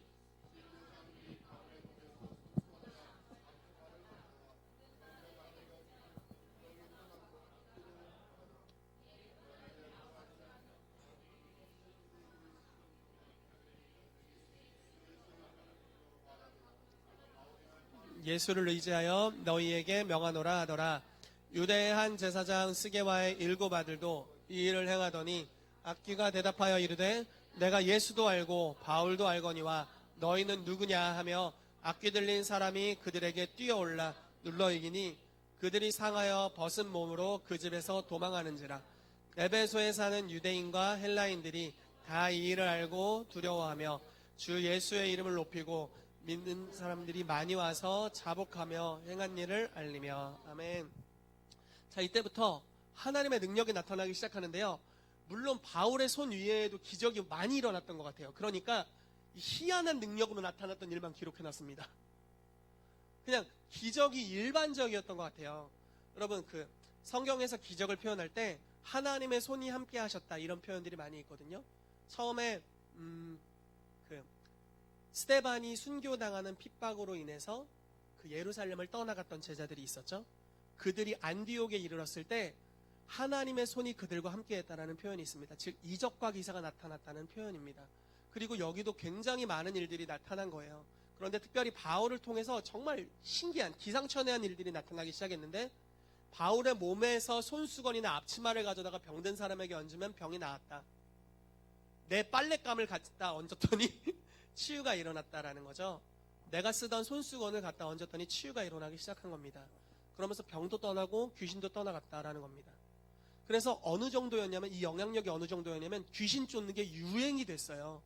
예수를 의지하여 너희에게 명하노라 하더라. 유대의 한 제사장 스게와의 7 아들도 이 일을 행하더니 악귀가 대답하여 이르되 내가 예수도 알고 바울도 알거니와 너희는 누구냐 하며 악귀 들린 사람이 그들에게 뛰어올라 눌러 이기니 그들이 상하여 벗은 몸으로 그 집에서 도망하는지라. 에베소에 사는 유대인과 헬라인들이 다 이 일을 알고 두려워하며 주 예수의 이름을 높이고 믿는 사람들이 많이 와서 자복하며 행한 일을 알리며. 아멘. 자, 이때부터 하나님의 능력이 나타나기 시작하는데요. 물론 바울의 손 위에도 기적이 많이 일어났던 것 같아요. 그러니까 희한한 능력으로 나타났던 일만 기록해놨습니다. 그냥 기적이 일반적이었던 것 같아요. 여러분 성경에서 기적을 표현할 때 하나님의 손이 함께 하셨다 이런 표현들이 많이 있거든요. 처음에 스데반이 순교당하는 핍박으로 인해서 그 예루살렘을 떠나갔던 제자들이 있었죠. 그들이 안디옥에 이르렀을 때 하나님의 손이 그들과 함께했다라는 표현이 있습니다. 즉 이적과 기사가 나타났다는 표현입니다. 그리고 여기도 굉장히 많은 일들이 나타난 거예요. 그런데 특별히 바울을 통해서 정말 신기한 기상천외한 일들이 나타나기 시작했는데 바울의 몸에서 손수건이나 앞치마를 가져다가 병든 사람에게 얹으면 병이 나았다. 내 빨랫감을 갖다 얹었더니 치유가 일어났다라는 거죠. 내가 쓰던 손수건을 갖다 얹었더니 치유가 일어나기 시작한 겁니다. 그러면서 병도 떠나고 귀신도 떠나갔다라는 겁니다. 그래서 어느 정도였냐면 이 영향력이 어느 정도였냐면 귀신 쫓는 게 유행이 됐어요.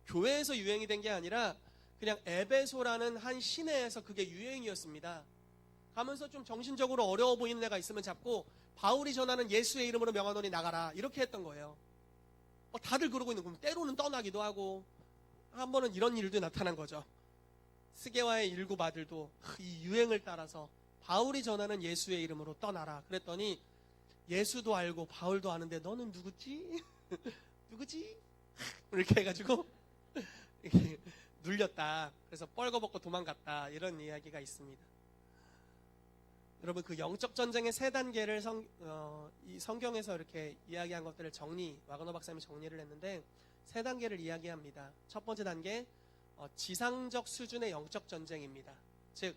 교회에서 유행이 된 게 아니라 그냥 에베소라는 한 시내에서 그게 유행이었습니다. 가면서 좀 정신적으로 어려워 보이는 애가 있으면 잡고 바울이 전하는 예수의 이름으로 명하노니 나가라 이렇게 했던 거예요. 다들 그러고 있는 거면 때로는 떠나기도 하고 한 번은 이런 일도 나타난 거죠. 스게와의 7 아들도 이 유행을 따라서 바울이 전하는 예수의 이름으로 떠나라. 그랬더니 예수도 알고 바울도 아는데 너는 누구지? 누구지? 이렇게 해가지고 이렇게 눌렸다. 그래서 뻘거벗고 도망갔다. 이런 이야기가 있습니다. 여러분, 그 영적 전쟁의 세 단계를 이 성경에서 이렇게 이야기한 것들을 와그너 박사님이 정리를 했는데 세 단계를 이야기합니다. 첫 번째 단계, 지상적 수준의 영적 전쟁입니다. 즉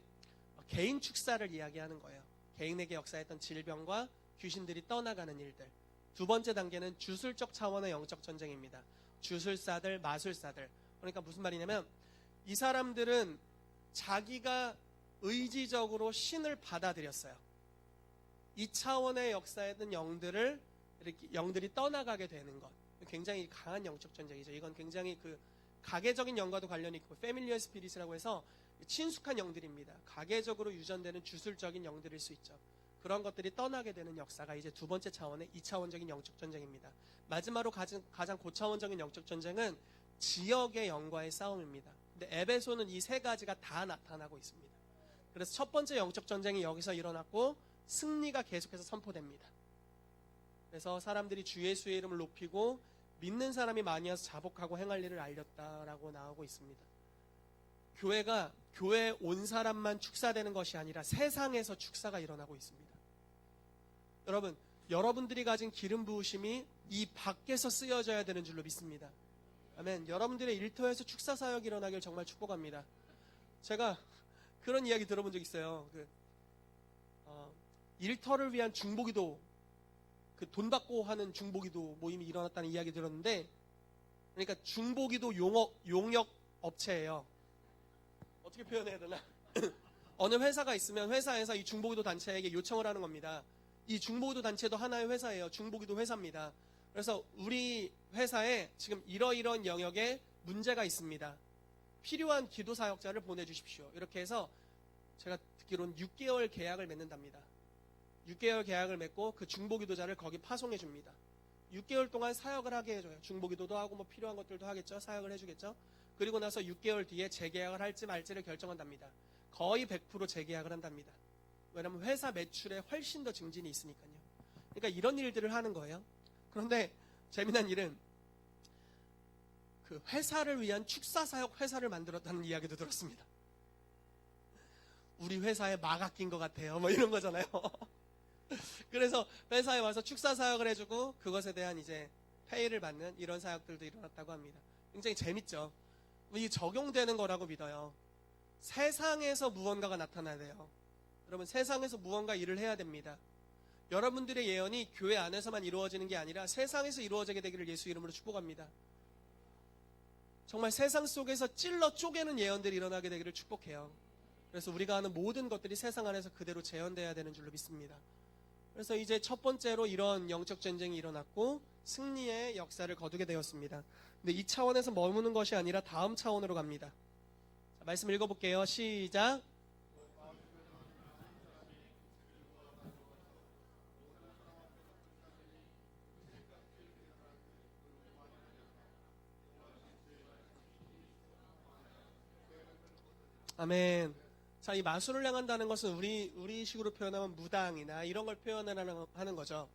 개인 축사를 이야기하는 거예요. 개인에게 역사했던 질병과 귀신들이 떠나가는 일들. 두 번째 단계는 주술적 차원의 영적 전쟁입니다. 주술사들, 마술사들. 그러니까 무슨 말이냐면 이 사람들은 자기가 의지적으로 신을 받아들였어요. 이 차원의 역사했던 영들이 떠나가게 되는 것. 굉장히 강한 영적 전쟁이죠. 이건 굉장히 그 가계적인 영과도 관련이 있고 패밀리얼 스피릿이라고 해서 친숙한 영들입니다. 가계적으로 유전되는 주술적인 영들일 수 있죠. 그런 것들이 떠나게 되는 역사가 이제 두 번째 차원의 2차원적인 영적 전쟁입니다. 마지막으로 가장 고차원적인 영적 전쟁은 지역의 영과의 싸움입니다. 근데 에베소는 이 세 가지가 다 나타나고 있습니다. 그래서 첫 번째 영적 전쟁이 여기서 일어났고 승리가 계속해서 선포됩니다. 그래서 사람들이 주 예수의 이름을 높이고 믿는 사람이 많이 와서 자복하고 행할 일을 알렸다라고 나오고 있습니다. 교회에 온 사람만 축사되는 것이 아니라 세상에서 축사가 일어나고 있습니다. 여러분, 여러분들이 가진 기름 부으심이 이 밖에서 쓰여져야 되는 줄로 믿습니다. 아멘. 여러분들의 일터에서 축사 사역이 일어나길 정말 축복합니다. 제가 그런 이야기 들어본 적 있어요. 일터를 위한 중보기도, 돈 받고 하는 중보기도 모임이 일어났다는 이야기 들었는데, 그러니까 중보기도 용역 업체예요. 어떻게 표현해야 되나? 어느 회사가 있으면 회사에서 이 중보기도 단체에게 요청을 하는 겁니다. 이 중보기도 단체도 하나의 회사예요. 중보기도 회사입니다. 그래서 우리 회사에 지금 이러이러한 영역에 문제가 있습니다. 필요한 기도 사역자를 보내주십시오. 이렇게 해서 제가 듣기로는 6개월 계약을 맺는답니다. 6개월 계약을 맺고 그 중보기도자를 거기 파송해 줍니다. 6개월 동안 사역을 하게 해줘요. 중보기도도 하고 뭐 필요한 것들도 하겠죠. 사역을 해주겠죠. 그리고 나서 6개월 뒤에 재계약을 할지 말지를 결정한답니다. 거의 100% 재계약을 한답니다. 왜냐하면 회사 매출에 훨씬 더 증진이 있으니까요. 그러니까 이런 일들을 하는 거예요. 그런데 재미난 일은 그 회사를 위한 축사사역 회사를 만들었다는 이야기도 들었습니다. 우리 회사에 막 아낀 것 같아요. 뭐 이런 거잖아요. 그래서 회사에 와서 축사사역을 해주고 그것에 대한 이제 페이를 받는 이런 사역들도 일어났다고 합니다. 굉장히 재밌죠. 이 적용되는 거라고 믿어요. 세상에서 무언가가 나타나야 돼요. 여러분, 세상에서 무언가 일을 해야 됩니다. 여러분들의 예언이 교회 안에서만 이루어지는 게 아니라 세상에서 이루어지게 되기를 예수 이름으로 축복합니다. 정말 세상 속에서 찔러 쪼개는 예언들이 일어나게 되기를 축복해요. 그래서 우리가 하는 모든 것들이 세상 안에서 그대로 재현돼야 되는 줄로 믿습니다. 그래서 이제 첫 번째로 이런 영적 전쟁이 일어났고 승리의 역사를 거두게 되었습니다. 근데 이 차원에서 머무는 것이 아니라 다음 차원으로 갑니다. 자, 말씀 읽어볼게요. 시작. 아멘. 자, 이 마술을 향한다는 것은 우리 식으로 표현하면 무당이나 이런 걸 하는 거죠.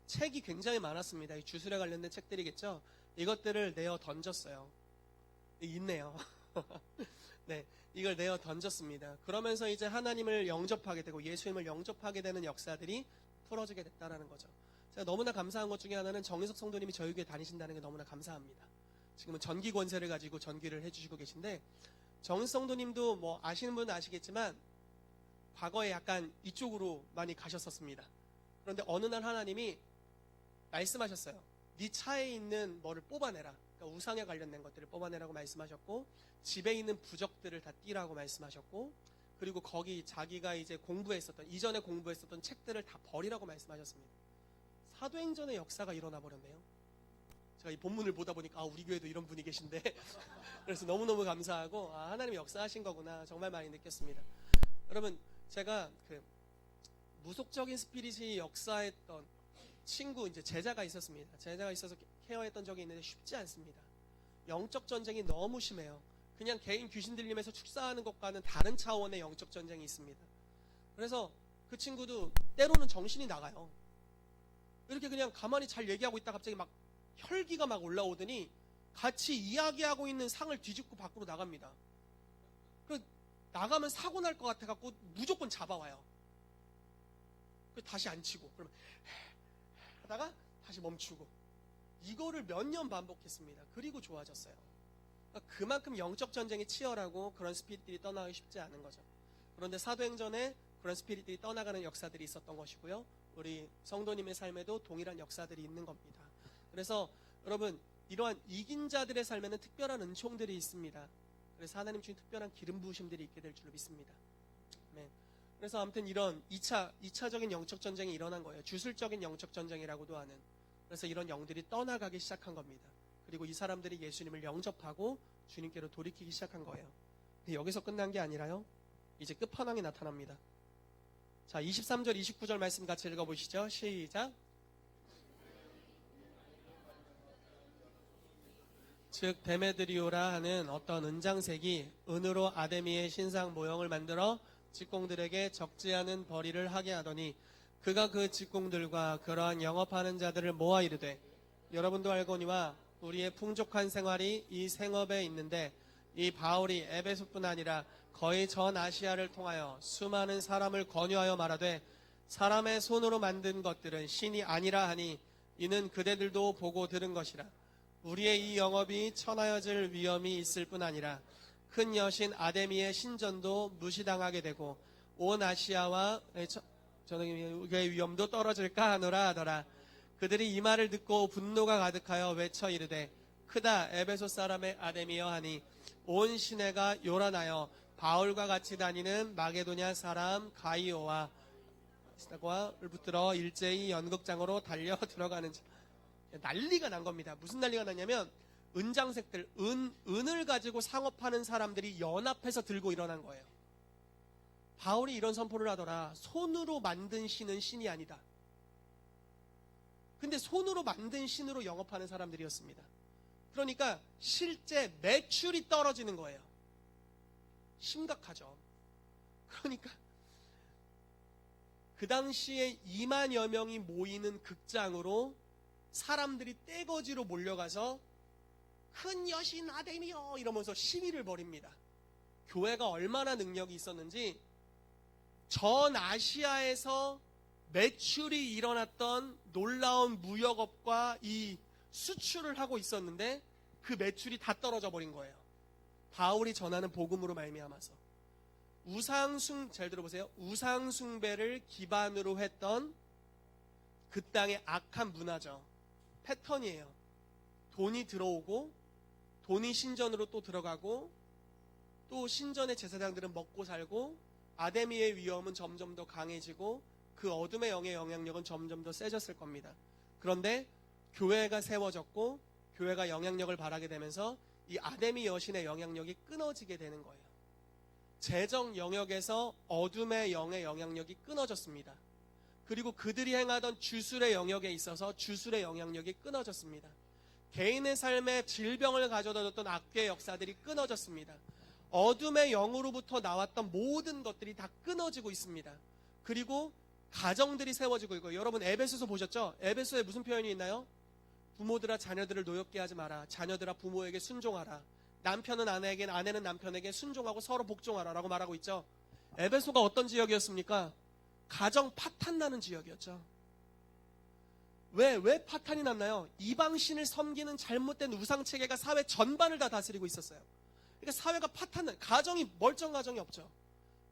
책이 굉장히 많았습니다. 이 주술에 관련된 책들이겠죠. 이것들을 내어 던졌어요. 있네요. 네, 이걸 내어 던졌습니다. 그러면서 이제 하나님을 영접하게 되고 예수님을 영접하게 되는 역사들이 풀어지게 됐다라는 거죠. 제가 너무나 감사한 것 중에 하나는 정희석 성도님이 저희 교회 다니신다는 게 너무나 감사합니다. 지금은 전기 권세를 가지고 전기를 해주시고 계신데, 정희석 성도님도 뭐 아시는 분은 아시겠지만 과거에 약간 이쪽으로 많이 가셨었습니다. 그런데 어느 날 하나님이 말씀하셨어요. 네 차에 있는 뭐를 뽑아내라. 그러니까 우상에 관련된 것들을 뽑아내라고 말씀하셨고, 집에 있는 부적들을 다 띄라고 말씀하셨고, 그리고 거기 자기가 이제 이전에 공부했었던 책들을 다 버리라고 말씀하셨습니다. 사도행전의 역사가 일어나 버렸네요. 제가 이 본문을 보다 보니까 우리 교회도 이런 분이 계신데 그래서 너무너무 감사하고 하나님이 역사하신 거구나 정말 많이 느꼈습니다. 여러분, 제가 그 무속적인 스피릿이 역사했던 친구, 이제 제자가 있었습니다. 제자가 있어서 케어했던 적이 있는데 쉽지 않습니다. 영적 전쟁이 너무 심해요. 그냥 개인 귀신 들림에서 축사하는 것과는 다른 차원의 영적 전쟁이 있습니다. 그래서 그 친구도 때로는 정신이 나가요. 이렇게 그냥 가만히 잘 얘기하고 있다 갑자기 막 혈기가 막 올라오더니 같이 이야기하고 있는 상을 뒤집고 밖으로 나갑니다. 나가면 사고 날 것 같아갖고 무조건 잡아와요. 다시 앉히고 그러면 하다가 다시 멈추고 이거를 몇 년 반복했습니다. 그리고 좋아졌어요. 그러니까 그만큼 영적 전쟁이 치열하고 그런 스피릿들이 떠나기 쉽지 않은 거죠. 그런데 사도행전에 그런 스피릿들이 떠나가는 역사들이 있었던 것이고요. 우리 성도님의 삶에도 동일한 역사들이 있는 겁니다. 그래서 여러분 이러한 이긴 자들의 삶에는 특별한 은총들이 있습니다. 그래서 하나님 주신 특별한 기름 부으심들이 있게 될 줄로 믿습니다. 네. 그래서 아무튼 이런 2차적인 영적 전쟁이 일어난 거예요. 주술적인 영적 전쟁이라고도 하는. 그래서 이런 영들이 떠나가기 시작한 겁니다. 그리고 이 사람들이 예수님을 영접하고 주님께로 돌이키기 시작한 거예요. 근데 여기서 끝난 게 아니라요. 이제 끝판왕이 나타납니다. 자, 23절, 29절 말씀 같이 읽어보시죠. 시작. 즉 데메드리오라 하는 어떤 은장색이 은으로 아데미의 신상 모형을 만들어 직공들에게 적지 않은 벌이를 하게 하더니 그가 그 직공들과 그러한 영업하는 자들을 모아 이르되 여러분도 알거니와 우리의 풍족한 생활이 이 생업에 있는데 이 바울이 에베소뿐 아니라 거의 전 아시아를 통하여 수많은 사람을 권유하여 말하되 사람의 손으로 만든 것들은 신이 아니라 하니 이는 그대들도 보고 들은 것이라. 우리의 이 영업이 천하여질 위험이 있을 뿐 아니라 큰 여신 아데미의 신전도 무시당하게 되고 온 아시아와 전의 위험도 떨어질까 하노라 하더라. 그들이 이 말을 듣고 분노가 가득하여 외쳐 이르되 크다 에베소 사람의 아데미여 하니 온 시내가 요란하여 바울과 같이 다니는 마게도냐 사람 가이오와 를 붙들어 일제히 연극장으로 달려 들어가는 난리가 난 겁니다. 무슨 난리가 났냐면 은장색들, 은을 가지고 상업하는 사람들이 연합해서 들고 일어난 거예요. 바울이 이런 선포를 하더라. 손으로 만든 신은 신이 아니다. 근데 손으로 만든 신으로 영업하는 사람들이었습니다. 그러니까 실제 매출이 떨어지는 거예요. 심각하죠. 그러니까 그 당시에 2만여 명이 모이는 극장으로 사람들이 떼거지로 몰려가서 큰 여신 아데미여 이러면서 시위를 벌입니다. 교회가 얼마나 능력이 있었는지 전 아시아에서 매출이 일어났던 놀라운 무역업과 이 수출을 하고 있었는데 그 매출이 다 떨어져 버린 거예요. 바울이 전하는 복음으로 말미암아서 잘 들어보세요. 우상숭배를 기반으로 했던 그 땅의 악한 문화죠. 패턴이에요. 돈이 들어오고 돈이 신전으로 또 들어가고 또 신전의 제사장들은 먹고 살고 아데미의 위험은 점점 더 강해지고 그 어둠의 영의 영향력은 점점 더 세졌을 겁니다. 그런데 교회가 세워졌고 교회가 영향력을 발하게 되면서 이 아데미 여신의 영향력이 끊어지게 되는 거예요. 재정 영역에서 어둠의 영의 영향력이 끊어졌습니다. 그리고 그들이 행하던 주술의 영역에 있어서 주술의 영향력이 끊어졌습니다. 개인의 삶에 질병을 가져다 줬던 악귀의 역사들이 끊어졌습니다. 어둠의 영으로부터 나왔던 모든 것들이 다 끊어지고 있습니다. 그리고 가정들이 세워지고 있고 여러분 에베소서 보셨죠? 에베소에 무슨 표현이 있나요? 부모들아 자녀들을 노엽게 하지 마라. 자녀들아 부모에게 순종하라. 남편은 아내에게 아내는 남편에게 순종하고 서로 복종하라 라고 말하고 있죠. 에베소가 어떤 지역이었습니까? 가정 파탄 나는 지역이었죠. 왜 파탄이 났나요? 이방신을 섬기는 잘못된 우상체계가 사회 전반을 다 다스리고 있었어요. 그러니까 사회가 파탄난, 가정이 멀쩡한 가정이 없죠.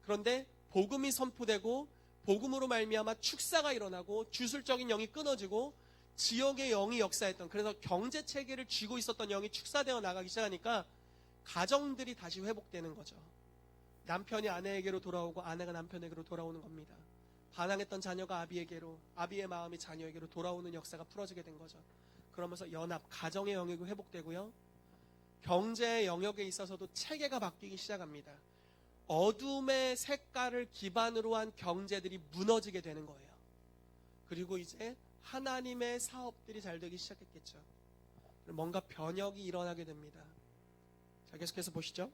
그런데 복음이 선포되고 복음으로 말미암아 축사가 일어나고 주술적인 영이 끊어지고 지역의 영이 역사했던, 그래서 경제체계를 쥐고 있었던 영이 축사되어 나가기 시작하니까 가정들이 다시 회복되는 거죠. 남편이 아내에게로 돌아오고 아내가 남편에게로 돌아오는 겁니다. 반항했던 자녀가 아비에게로, 아비의 마음이 자녀에게로 돌아오는 역사가 풀어지게 된 거죠. 그러면서 연합, 가정의 영역이 회복되고요. 경제의 영역에 있어서도 체계가 바뀌기 시작합니다. 어둠의 색깔을 기반으로 한 경제들이 무너지게 되는 거예요. 그리고 이제 하나님의 사업들이 잘 되기 시작했겠죠. 뭔가 변혁이 일어나게 됩니다. 자, 계속해서 보시죠.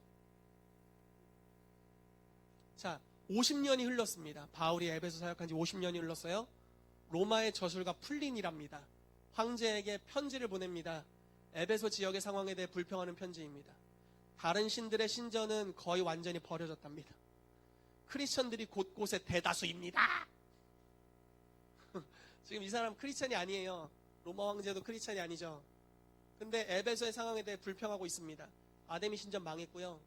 자, 50년이 흘렀습니다. 바울이 에베소 사역한 지 50년이 흘렀어요. 로마의 저술가 풀린이랍니다. 황제에게 편지를 보냅니다. 에베소 지역의 상황에 대해 불평하는 편지입니다. 다른 신들의 신전은 거의 완전히 버려졌답니다. 크리스천들이 곳곳에 대다수입니다. 지금 이 사람 크리스천이 아니에요. 로마 황제도 크리스천이 아니죠. 근데 에베소의 상황에 대해 불평하고 있습니다. 아데미 신전 망했고요.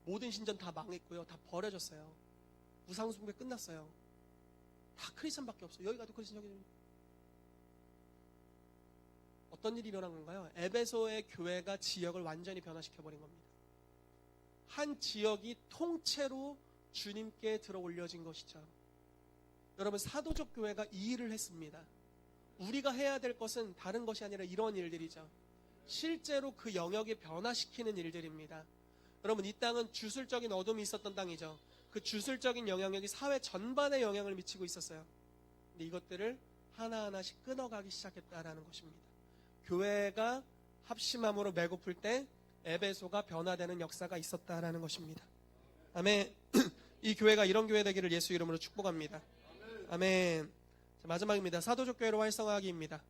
모든 신전 다 망했고요. 다 버려졌어요. 우상숭배 끝났어요. 다 크리스천밖에 없어요. 여기 가도 크리스천, 여기 어떤 일이 일어난 건가요? 에베소의 교회가 지역을 완전히 변화시켜버린 겁니다. 한 지역이 통째로 주님께 들어 올려진 것이죠. 여러분, 사도적 교회가 이 일을 했습니다. 우리가 해야 될 것은 다른 것이 아니라 이런 일들이죠. 실제로 그 영역을 변화시키는 일들입니다. 여러분, 이 땅은 주술적인 어둠이 있었던 땅이죠. 그 주술적인 영향력이 사회 전반에 영향을 미치고 있었어요. 근데 이것들을 하나하나씩 끊어가기 시작했다라는 것입니다. 교회가 합심함으로 배고플 때 에베소가 변화되는 역사가 있었다라는 것입니다. 아멘. 이 교회가 이런 교회 되기를 예수 이름으로 축복합니다. 아멘. 자, 마지막입니다. 사도적 교회로 활성화하기입니다.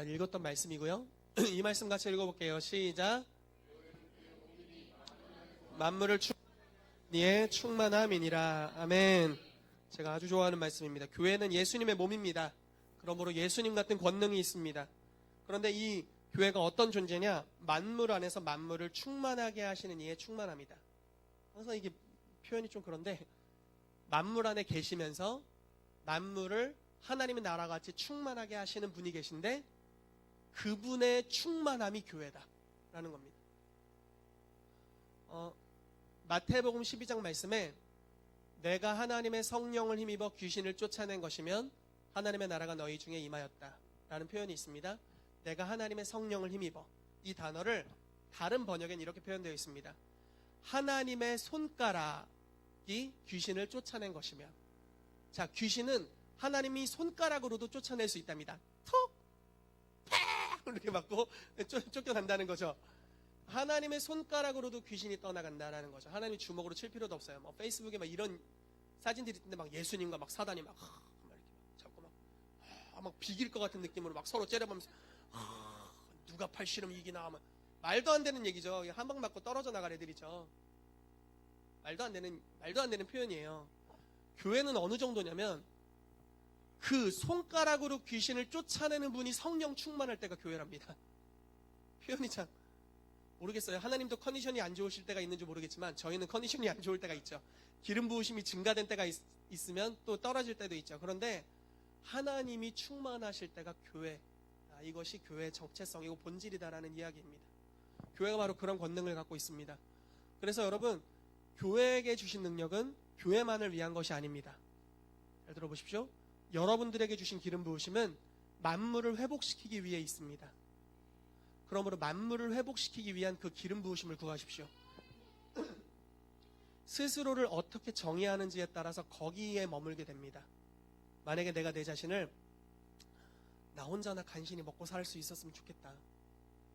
읽었던 말씀이고요. 이 말씀 같이 읽어볼게요. 시작. 만물을 니의 충만함이니라. 아멘. 제가 아주 좋아하는 말씀입니다. 교회는 예수님의 몸입니다. 그러므로 예수님 같은 권능이 있습니다. 그런데 이 교회가 어떤 존재냐? 만물 안에서 만물을 충만하게 하시는 이의 충만함이다. 항상 이게 표현이 좀 그런데 만물 안에 계시면서 만물을 하나님의 나라같이 충만하게 하시는 분이 계신데 그분의 충만함이 교회다라는 겁니다. 마태복음 12장 말씀에 내가 하나님의 성령을 힘입어 귀신을 쫓아낸 것이면 하나님의 나라가 너희 중에 임하였다 라는 표현이 있습니다. 내가 하나님의 성령을 힘입어. 이 단어를 다른 번역엔 이렇게 표현되어 있습니다. 하나님의 손가락이 귀신을 쫓아낸 것이면. 자, 귀신은 하나님이 손가락으로도 쫓아낼 수 있답니다. 톡! 팍! 이렇게 맞고 쫓겨난다는 거죠. 하나님의 손가락으로도 귀신이 떠나간다라는 거죠. 하나님이 주먹으로 칠 필요도 없어요. 뭐 페이스북에 막 이런 사진들이 있는데 막 예수님과 막 사단이 막 자꾸 막 비길 것 같은 느낌으로 막 서로 째려보면서 누가 팔씨름 이기나 하면 말도 안 되는 얘기죠. 한 방 맞고 떨어져 나갈 애들이죠. 말도 안 되는 표현이에요. 교회는 어느 정도냐면 그 손가락으로 귀신을 쫓아내는 분이 성령 충만할 때가 교회랍니다. 표현이 참 모르겠어요. 하나님도 컨디션이 안 좋으실 때가 있는지 모르겠지만 저희는 컨디션이 안 좋을 때가 있죠. 기름 부으심이 증가된 때가 있으면 또 떨어질 때도 있죠. 그런데 하나님이 충만하실 때가 교회. 이것이 교회의 정체성이고 본질이다라는 이야기입니다. 교회가 바로 그런 권능을 갖고 있습니다. 그래서 여러분, 교회에게 주신 능력은 교회만을 위한 것이 아닙니다. 잘 들어보십시오. 여러분들에게 주신 기름 부으심은 만물을 회복시키기 위해 있습니다. 그러므로 만물을 회복시키기 위한 그 기름 부으심을 구하십시오. 스스로를 어떻게 정의하는지에 따라서 거기에 머물게 됩니다. 만약에 내가 내 자신을 나 혼자나 간신히 먹고 살 수 있었으면 좋겠다.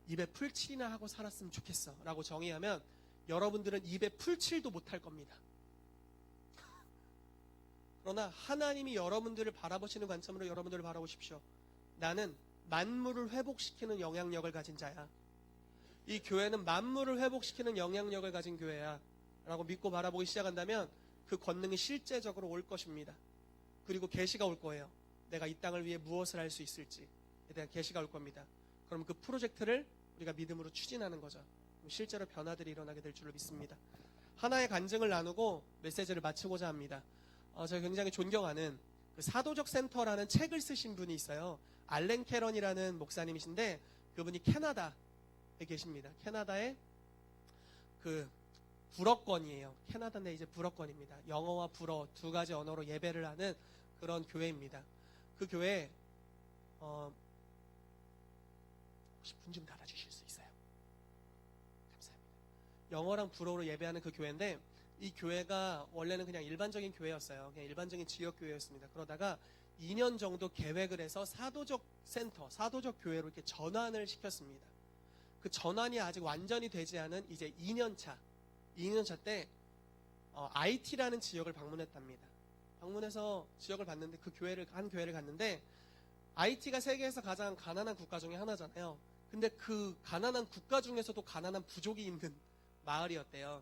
입에 풀칠이나 하고 살았으면 좋겠어 라고 정의하면 여러분들은 입에 풀칠도 못할 겁니다. 그러나 하나님이 여러분들을 바라보시는 관점으로 여러분들을 바라보십시오. 나는 만물을 회복시키는 영향력을 가진 자야. 이 교회는 만물을 회복시키는 영향력을 가진 교회야 라고 믿고 바라보기 시작한다면 그 권능이 실제적으로 올 것입니다. 그리고 계시가 올 거예요. 내가 이 땅을 위해 무엇을 할 수 있을지에 대한 계시가 올 겁니다. 그럼 그 프로젝트를 우리가 믿음으로 추진하는 거죠. 실제로 변화들이 일어나게 될 줄로 믿습니다. 하나의 간증을 나누고 메시지를 마치고자 합니다. 제가 굉장히 존경하는 그 사도적 센터라는 책을 쓰신 분이 있어요. 알렌 캐런이라는 목사님이신데 그분이 캐나다에 계십니다. 캐나다의 그 불어권이에요. 캐나다인데 이제 불어권입니다. 영어와 불어 두 가지 언어로 예배를 하는 그런 교회입니다. 그 교회 혹시 분 좀 달아주실 수 있어요? 감사합니다. 영어랑 불어로 예배하는 그 교회인데 이 교회가 원래는 그냥 일반적인 교회였어요. 그냥 일반적인 지역 교회였습니다. 그러다가 2년 정도 계획을 해서 사도적 센터, 사도적 교회로 이렇게 전환을 시켰습니다. 그 전환이 아직 완전히 되지 않은 이제 2년 차 2년 차 때 IT라는 지역을 방문했답니다. 방문해서 지역을 봤는데 한 교회를 갔는데 IT가 세계에서 가장 가난한 국가 중에 하나잖아요. 근데 그 가난한 국가 중에서도 가난한 부족이 있는 마을이었대요.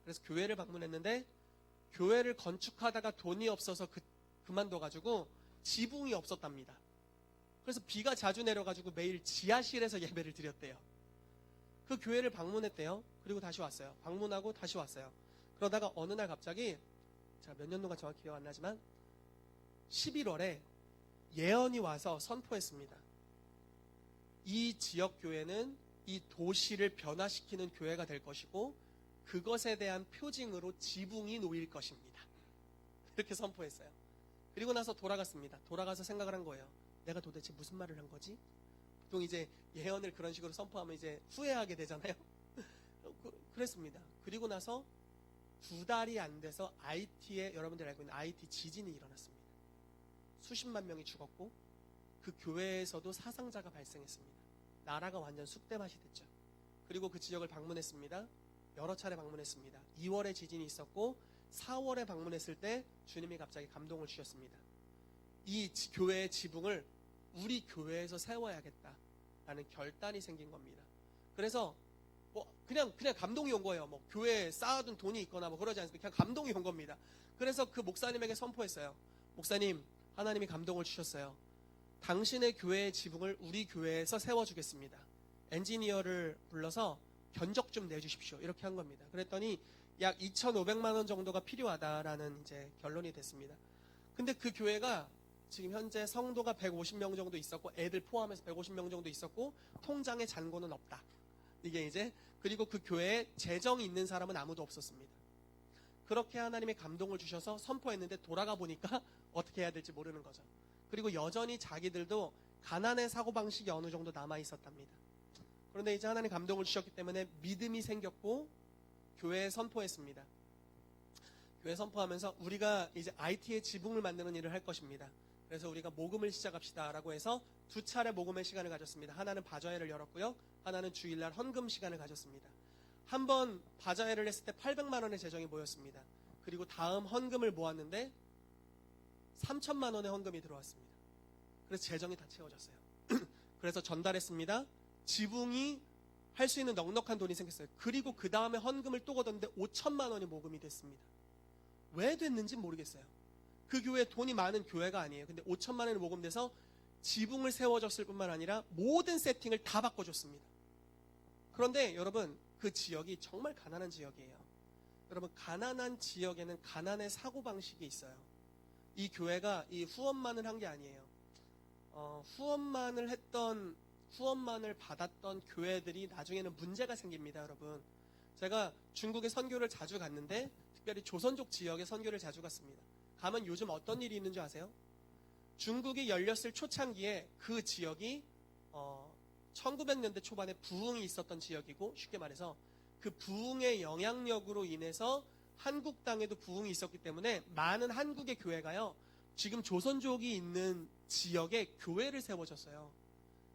그래서 교회를 방문했는데 교회를 건축하다가 돈이 없어서 그만둬가지고 지붕이 없었답니다. 그래서 비가 자주 내려가지고 매일 지하실에서 예배를 드렸대요. 그 교회를 방문했대요. 그리고 다시 왔어요. 방문하고 다시 왔어요. 그러다가 어느 날 갑자기 제가 몇 년도가 정확히 기억 안 나지만 11월에 예언이 와서 선포했습니다. 이 지역 교회는 이 도시를 변화시키는 교회가 될 것이고 그것에 대한 표징으로 지붕이 놓일 것입니다. 이렇게 선포했어요. 그리고 나서 돌아갔습니다. 돌아가서 생각을 한 거예요. 내가 도대체 무슨 말을 한 거지? 보통 이제 예언을 그런 식으로 선포하면 이제 후회하게 되잖아요. 그랬습니다. 그리고 나서 2달이 안 돼서 IT에 여러분들이 알고 있는 IT 지진이 일어났습니다. 수십만 명이 죽었고 그 교회에서도 사상자가 발생했습니다. 나라가 완전 쑥대밭이 됐죠. 그리고 그 지역을 방문했습니다. 여러 차례 방문했습니다. 2월에 지진이 있었고 4월에 방문했을 때 주님이 갑자기 감동을 주셨습니다. 이 교회의 지붕을 우리 교회에서 세워야겠다라는 결단이 생긴 겁니다. 그래서 그냥 감동이 온 거예요. 교회에 쌓아둔 돈이 있거나 그러지 않습니다. 그냥 감동이 온 겁니다. 그래서 그 목사님에게 선포했어요. 목사님, 하나님이 감동을 주셨어요. 당신의 교회의 지붕을 우리 교회에서 세워주겠습니다. 엔지니어를 불러서 견적 좀 내주십시오. 이렇게 한 겁니다. 그랬더니 약 2,500만 원 정도가 필요하다라는 이제 결론이 됐습니다. 근데 그 교회가 지금 현재 성도가 150명 정도 있었고 애들 포함해서 150명 정도 있었고 통장에 잔고는 없다. 이게 이제 그리고 그 교회에 재정이 있는 사람은 아무도 없었습니다. 그렇게 하나님의 감동을 주셔서 선포했는데 돌아가 보니까 어떻게 해야 될지 모르는 거죠. 그리고 여전히 자기들도 가난의 사고방식이 어느 정도 남아 있었답니다. 그런데 이제 하나님 감동을 주셨기 때문에 믿음이 생겼고 교회에 선포했습니다. 교회 선포하면서 우리가 이제 IT의 지붕을 만드는 일을 할 것입니다. 그래서 우리가 모금을 시작합시다 라고 해서 2차례 모금의 시간을 가졌습니다. 하나는 바자회를 열었고요. 하나는 주일날 헌금 시간을 가졌습니다. 한 번 바자회를 했을 때 800만 원의 재정이 모였습니다. 그리고 다음 헌금을 모았는데 3천만 원의 헌금이 들어왔습니다. 그래서 재정이 다 채워졌어요. 그래서 전달했습니다. 지붕이 할 수 있는 넉넉한 돈이 생겼어요. 그리고 그 다음에 헌금을 또 걷었는데 5천만 원이 모금이 됐습니다. 왜 됐는지 모르겠어요. 그 교회 돈이 많은 교회가 아니에요. 근데 5천만 원이 모금돼서 지붕을 세워줬을 뿐만 아니라 모든 세팅을 다 바꿔줬습니다. 그런데 여러분 그 지역이 정말 가난한 지역이에요. 여러분 가난한 지역에는 가난의 사고방식이 있어요. 이 교회가 이 후원만을 한 게 아니에요. 후원만을 받았던 교회들이 나중에는 문제가 생깁니다, 여러분. 제가 중국에 선교를 자주 갔는데 특별히 조선족 지역에 선교를 자주 갔습니다. 가면 요즘 어떤 일이 있는 줄 아세요? 중국이 열렸을 초창기에 그 지역이 1900년대 초반에 부흥이 있었던 지역이고 쉽게 말해서 그 부흥의 영향력으로 인해서 한국 땅에도 부흥이 있었기 때문에 많은 한국의 교회가요. 지금 조선족이 있는 지역에 교회를 세워줬어요.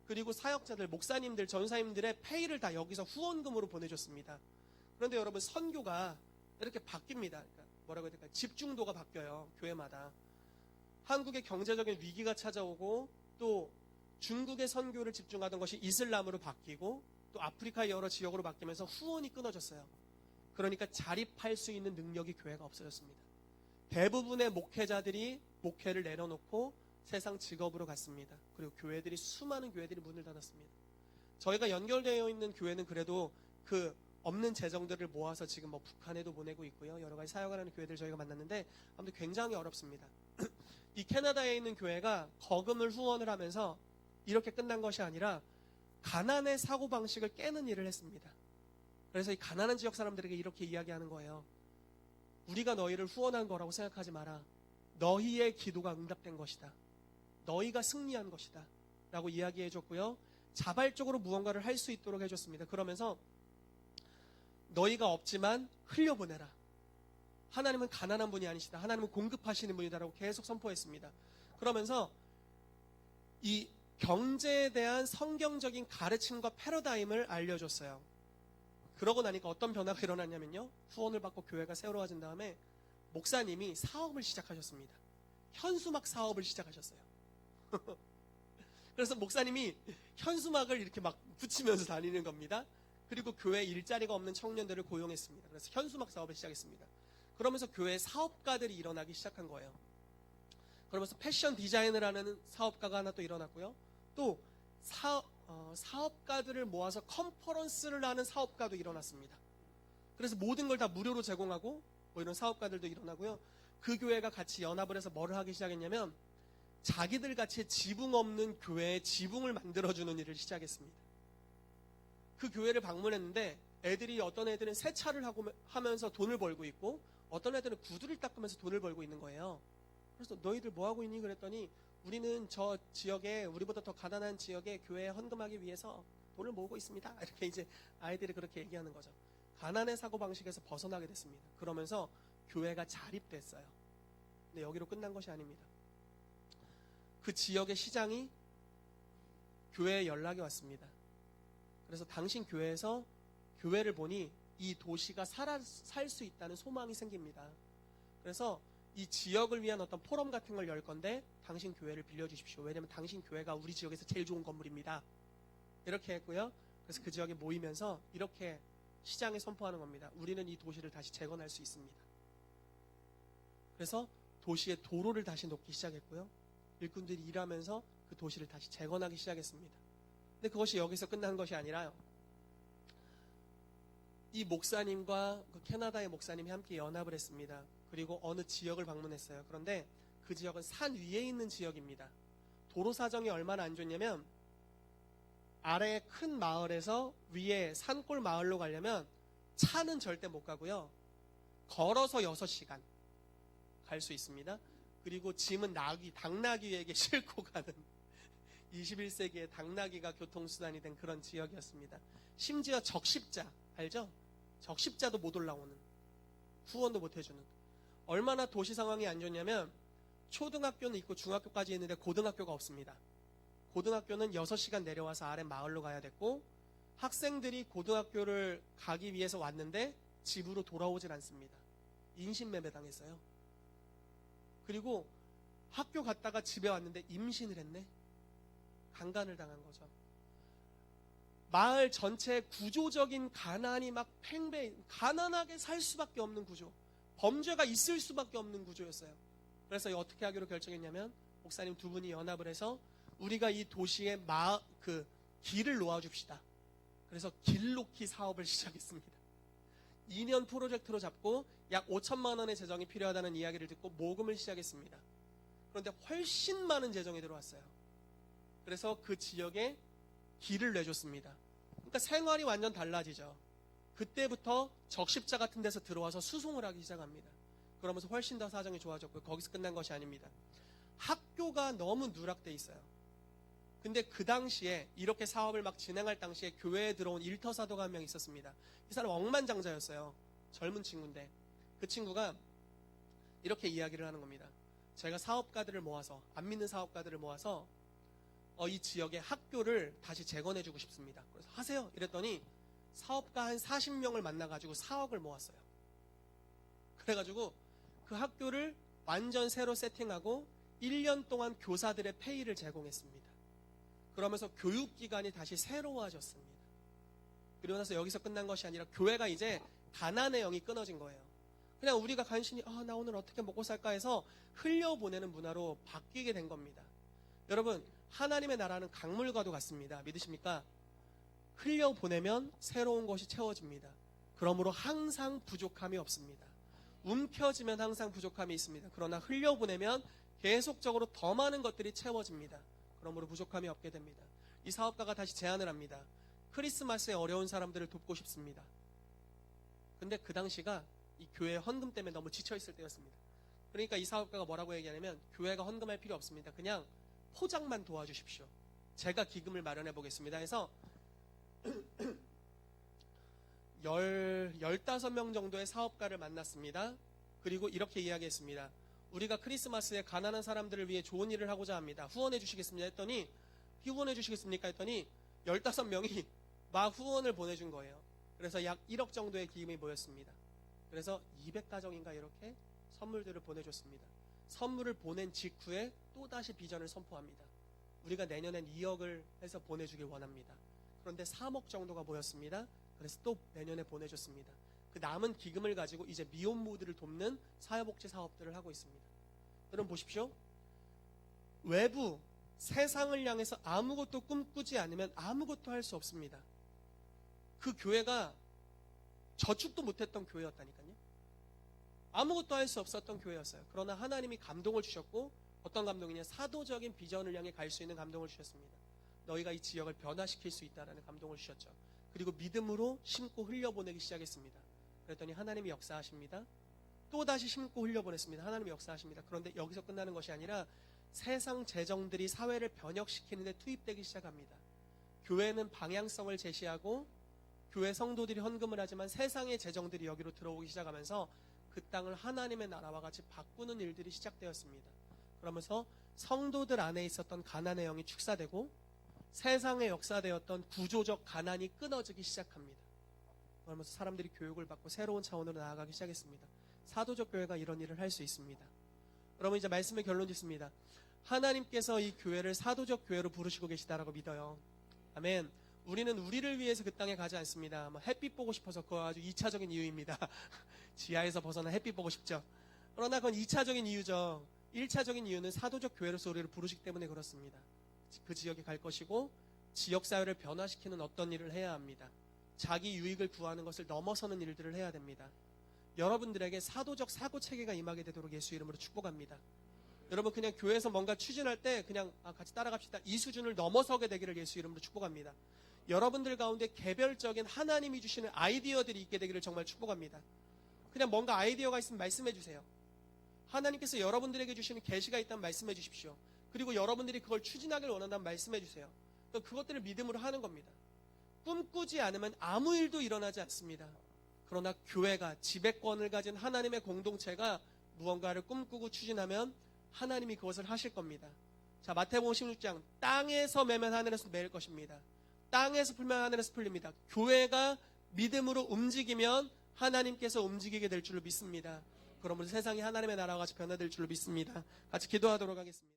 그리고 사역자들, 목사님들, 전사님들의 페이를 다 여기서 후원금으로 보내줬습니다. 그런데 여러분 선교가 이렇게 바뀝니다. 그러니까 뭐라고 해야 될까요? 집중도가 바뀌어요. 교회마다. 한국의 경제적인 위기가 찾아오고 또 중국의 선교를 집중하던 것이 이슬람으로 바뀌고 또 아프리카 여러 지역으로 바뀌면서 후원이 끊어졌어요. 그러니까 자립할 수 있는 능력이 교회가 없어졌습니다. 대부분의 목회자들이 목회를 내려놓고 세상 직업으로 갔습니다. 그리고 수많은 교회들이 문을 닫았습니다. 저희가 연결되어 있는 교회는 그래도 그 없는 재정들을 모아서 지금 북한에도 보내고 있고요. 여러 가지 사역을 하는 교회들 저희가 만났는데 아무튼 굉장히 어렵습니다. 이 캐나다에 있는 교회가 거금을 후원을 하면서 이렇게 끝난 것이 아니라 가난의 사고방식을 깨는 일을 했습니다. 그래서 이 가난한 지역 사람들에게 이렇게 이야기하는 거예요. 우리가 너희를 후원한 거라고 생각하지 마라. 너희의 기도가 응답된 것이다. 너희가 승리한 것이다. 라고 이야기해 줬고요. 자발적으로 무언가를 할 수 있도록 해줬습니다. 그러면서 너희가 없지만 흘려보내라. 하나님은 가난한 분이 아니시다. 하나님은 공급하시는 분이다라고 계속 선포했습니다. 그러면서 이 경제에 대한 성경적인 가르침과 패러다임을 알려줬어요. 그러고 나니까 어떤 변화가 일어났냐면요. 후원을 받고 교회가 새로워진 다음에 목사님이 사업을 시작하셨습니다. 현수막 사업을 시작하셨어요. 그래서 목사님이 현수막을 이렇게 막 붙이면서 다니는 겁니다. 그리고 교회 일자리가 없는 청년들을 고용했습니다. 그래서 현수막 사업을 시작했습니다. 그러면서 교회 사업가들이 일어나기 시작한 거예요. 그러면서 패션 디자인을 하는 사업가가 하나 또 일어났고요. 또 사업가들을 모아서 컨퍼런스를 하는 사업가도 일어났습니다. 그래서 모든 걸 다 무료로 제공하고 뭐 이런 사업가들도 일어나고요. 그 교회가 같이 연합을 해서 뭐를 하기 시작했냐면 자기들 같이 지붕 없는 교회에 지붕을 만들어주는 일을 시작했습니다. 그 교회를 방문했는데 어떤 애들은 세차를 하면서 돈을 벌고 있고 어떤 애들은 구두를 닦으면서 돈을 벌고 있는 거예요. 그래서 너희들 뭐 하고 있니? 그랬더니 우리는 저 지역에 우리보다 더 가난한 지역에 교회에 헌금하기 위해서 돈을 모으고 있습니다. 이렇게 이제 아이들이 그렇게 얘기하는 거죠. 가난의 사고방식에서 벗어나게 됐습니다. 그러면서 교회가 자립됐어요. 근데 여기로 끝난 것이 아닙니다. 그 지역의 시장이 교회에 연락이 왔습니다. 그래서 당신 교회에서 교회를 보니 이 도시가 살 수 있다는 소망이 생깁니다. 그래서 이 지역을 위한 어떤 포럼 같은 걸 열 건데 당신 교회를 빌려주십시오. 왜냐하면 당신 교회가 우리 지역에서 제일 좋은 건물입니다. 이렇게 했고요. 그래서 그 지역에 모이면서 이렇게 시장에 선포하는 겁니다. 우리는 이 도시를 다시 재건할 수 있습니다. 그래서 도시에 도로를 다시 놓기 시작했고요. 일꾼들이 일하면서 그 도시를 다시 재건하기 시작했습니다. 근데 그것이 여기서 끝난 것이 아니라요. 이 목사님과 그 캐나다의 목사님이 함께 연합을 했습니다. 그리고 어느 지역을 방문했어요. 그런데 그 지역은 산 위에 있는 지역입니다. 도로 사정이 얼마나 안 좋냐면 아래에 큰 마을에서 위에 산골 마을로 가려면 차는 절대 못 가고요. 걸어서 6시간 갈 수 있습니다. 그리고 짐은 당나귀에게 싣고 가는 21세기에 당나귀가 교통수단이 된 그런 지역이었습니다. 심지어 적십자 알죠? 적십자도 못 올라오는, 후원도 못 해주는. 얼마나 도시 상황이 안 좋냐면 초등학교는 있고 중학교까지 있는데 고등학교가 없습니다. 고등학교는 6시간 내려와서 아래 마을로 가야 됐고 학생들이 고등학교를 가기 위해서 왔는데 집으로 돌아오질 않습니다. 인신매매 당했어요. 그리고 학교 갔다가 집에 왔는데 임신을 했네. 강간을 당한 거죠. 마을 전체의 구조적인 가난이 막 가난하게 살 수밖에 없는 구조, 범죄가 있을 수밖에 없는 구조였어요. 그래서 어떻게 하기로 결정했냐면 목사님 두 분이 연합을 해서 우리가 이 도시에 길을 놓아줍시다. 그래서 길 놓기 사업을 시작했습니다. 2년 프로젝트로 잡고 약 5천만 원의 재정이 필요하다는 이야기를 듣고 모금을 시작했습니다. 그런데 훨씬 많은 재정이 들어왔어요. 그래서 그 지역에 길을 내줬습니다. 그러니까 생활이 완전 달라지죠. 그때부터 적십자 같은 데서 들어와서 수송을 하기 시작합니다. 그러면서 훨씬 더 사정이 좋아졌고요. 거기서 끝난 것이 아닙니다. 학교가 너무 누락돼 있어요. 근데 그 당시에 이렇게 사업을 막 진행할 당시에 교회에 들어온 일터사도가 한 명 있었습니다. 이 사람 억만장자였어요. 젊은 친구인데 그 친구가 이렇게 이야기를 하는 겁니다. 제가 사업가들을 모아서, 안 믿는 사업가들을 모아서 이 지역의 학교를 다시 재건해주고 싶습니다. 그래서 하세요. 이랬더니 사업가 한 40명을 만나가지고 4억을 모았어요. 그래가지고 그 학교를 완전 새로 세팅하고 1년 동안 교사들의 페이를 제공했습니다. 그러면서 교육기관이 다시 새로워졌습니다. 그리고 나서 여기서 끝난 것이 아니라 교회가 이제 가난의 영이 끊어진 거예요. 그냥 우리가 간신히 나 오늘 어떻게 먹고 살까 해서 흘려보내는 문화로 바뀌게 된 겁니다. 여러분, 하나님의 나라는 강물과도 같습니다. 믿으십니까? 흘려보내면 새로운 것이 채워집니다. 그러므로 항상 부족함이 없습니다. 움켜쥐면 항상 부족함이 있습니다. 그러나 흘려보내면 계속적으로 더 많은 것들이 채워집니다. 그러므로 부족함이 없게 됩니다. 이 사업가가 다시 제안을 합니다. 크리스마스에 어려운 사람들을 돕고 싶습니다. 근데 그 당시가 이 교회 헌금 때문에 너무 지쳐있을 때였습니다. 그러니까 이 사업가가 뭐라고 얘기하냐면 교회가 헌금할 필요 없습니다. 그냥 포장만 도와주십시오. 제가 기금을 마련해 보겠습니다. 해서 15명 정도의 사업가를 만났습니다. 그리고 이렇게 이야기했습니다. 우리가 크리스마스에 가난한 사람들을 위해 좋은 일을 하고자 합니다. 후원해 주시겠습니다. 후원해 주시겠습니까? 했더니 15명이 막 후원을 보내준 거예요. 그래서 약 1억 정도의 기금이 모였습니다. 그래서 200가정인가 이렇게 선물들을 보내줬습니다. 선물을 보낸 직후에 또다시 비전을 선포합니다. 우리가 내년엔 2억을 해서 보내주길 원합니다. 그런데 3억 정도가 모였습니다. 그래서 또 내년에 보내줬습니다. 그 남은 기금을 가지고 이제 미혼모들을 돕는 사회복지 사업들을 하고 있습니다. 여러분 보십시오. 외부 세상을 향해서 아무것도 꿈꾸지 않으면 아무것도 할 수 없습니다. 그 교회가 저축도 못했던 교회였다니까요. 아무것도 할 수 없었던 교회였어요. 그러나 하나님이 감동을 주셨고, 어떤 감동이냐, 사도적인 비전을 향해 갈 수 있는 감동을 주셨습니다. 너희가 이 지역을 변화시킬 수 있다라는 감동을 주셨죠. 그리고 믿음으로 심고 흘려보내기 시작했습니다. 그랬더니 하나님이 역사하십니다. 또다시 심고 흘려보냈습니다. 하나님이 역사하십니다. 그런데 여기서 끝나는 것이 아니라 세상 재정들이 사회를 변혁시키는 데 투입되기 시작합니다. 교회는 방향성을 제시하고 교회 성도들이 헌금을 하지만 세상의 재정들이 여기로 들어오기 시작하면서 그 땅을 하나님의 나라와 같이 바꾸는 일들이 시작되었습니다. 그러면서 성도들 안에 있었던 가난의 영이 축사되고 세상에 역사되었던 구조적 가난이 끊어지기 시작합니다. 그러면서 사람들이 교육을 받고 새로운 차원으로 나아가기 시작했습니다. 사도적 교회가 이런 일을 할 수 있습니다. 여러분 이제 말씀의 결론 짓습니다. 하나님께서 이 교회를 사도적 교회로 부르시고 계시다라고 믿어요. 아멘. 우리는 우리를 위해서 그 땅에 가지 않습니다. 햇빛 보고 싶어서 그거 아주 2차적인 이유입니다. 지하에서 벗어나 햇빛 보고 싶죠. 그러나 그건 2차적인 이유죠. 1차적인 이유는 사도적 교회로서 우리를 부르시기 때문에 그렇습니다. 그 지역에 갈 것이고 지역사회를 변화시키는 어떤 일을 해야 합니다. 자기 유익을 구하는 것을 넘어서는 일들을 해야 됩니다. 여러분들에게 사도적 사고체계가 임하게 되도록 예수 이름으로 축복합니다. 여러분 그냥 교회에서 뭔가 추진할 때 그냥 같이 따라갑시다. 이 수준을 넘어서게 되기를 예수 이름으로 축복합니다. 여러분들 가운데 개별적인 하나님이 주시는 아이디어들이 있게 되기를 정말 축복합니다. 그냥 뭔가 아이디어가 있으면 말씀해 주세요. 하나님께서 여러분들에게 주시는 계시가 있다면 말씀해 주십시오. 그리고 여러분들이 그걸 추진하길 원한다면 말씀해 주세요. 그것들을 믿음으로 하는 겁니다. 꿈꾸지 않으면 아무 일도 일어나지 않습니다. 그러나 교회가 지배권을 가진 하나님의 공동체가 무언가를 꿈꾸고 추진하면 하나님이 그것을 하실 겁니다. 자, 마태복음 16장 땅에서 매면 하늘에서 매일 것입니다. 땅에서 풀면 하늘에서 풀립니다. 교회가 믿음으로 움직이면 하나님께서 움직이게 될 줄로 믿습니다. 그러므로 세상이 하나님의 나라와 같이 변화될 줄로 믿습니다. 같이 기도하도록 하겠습니다.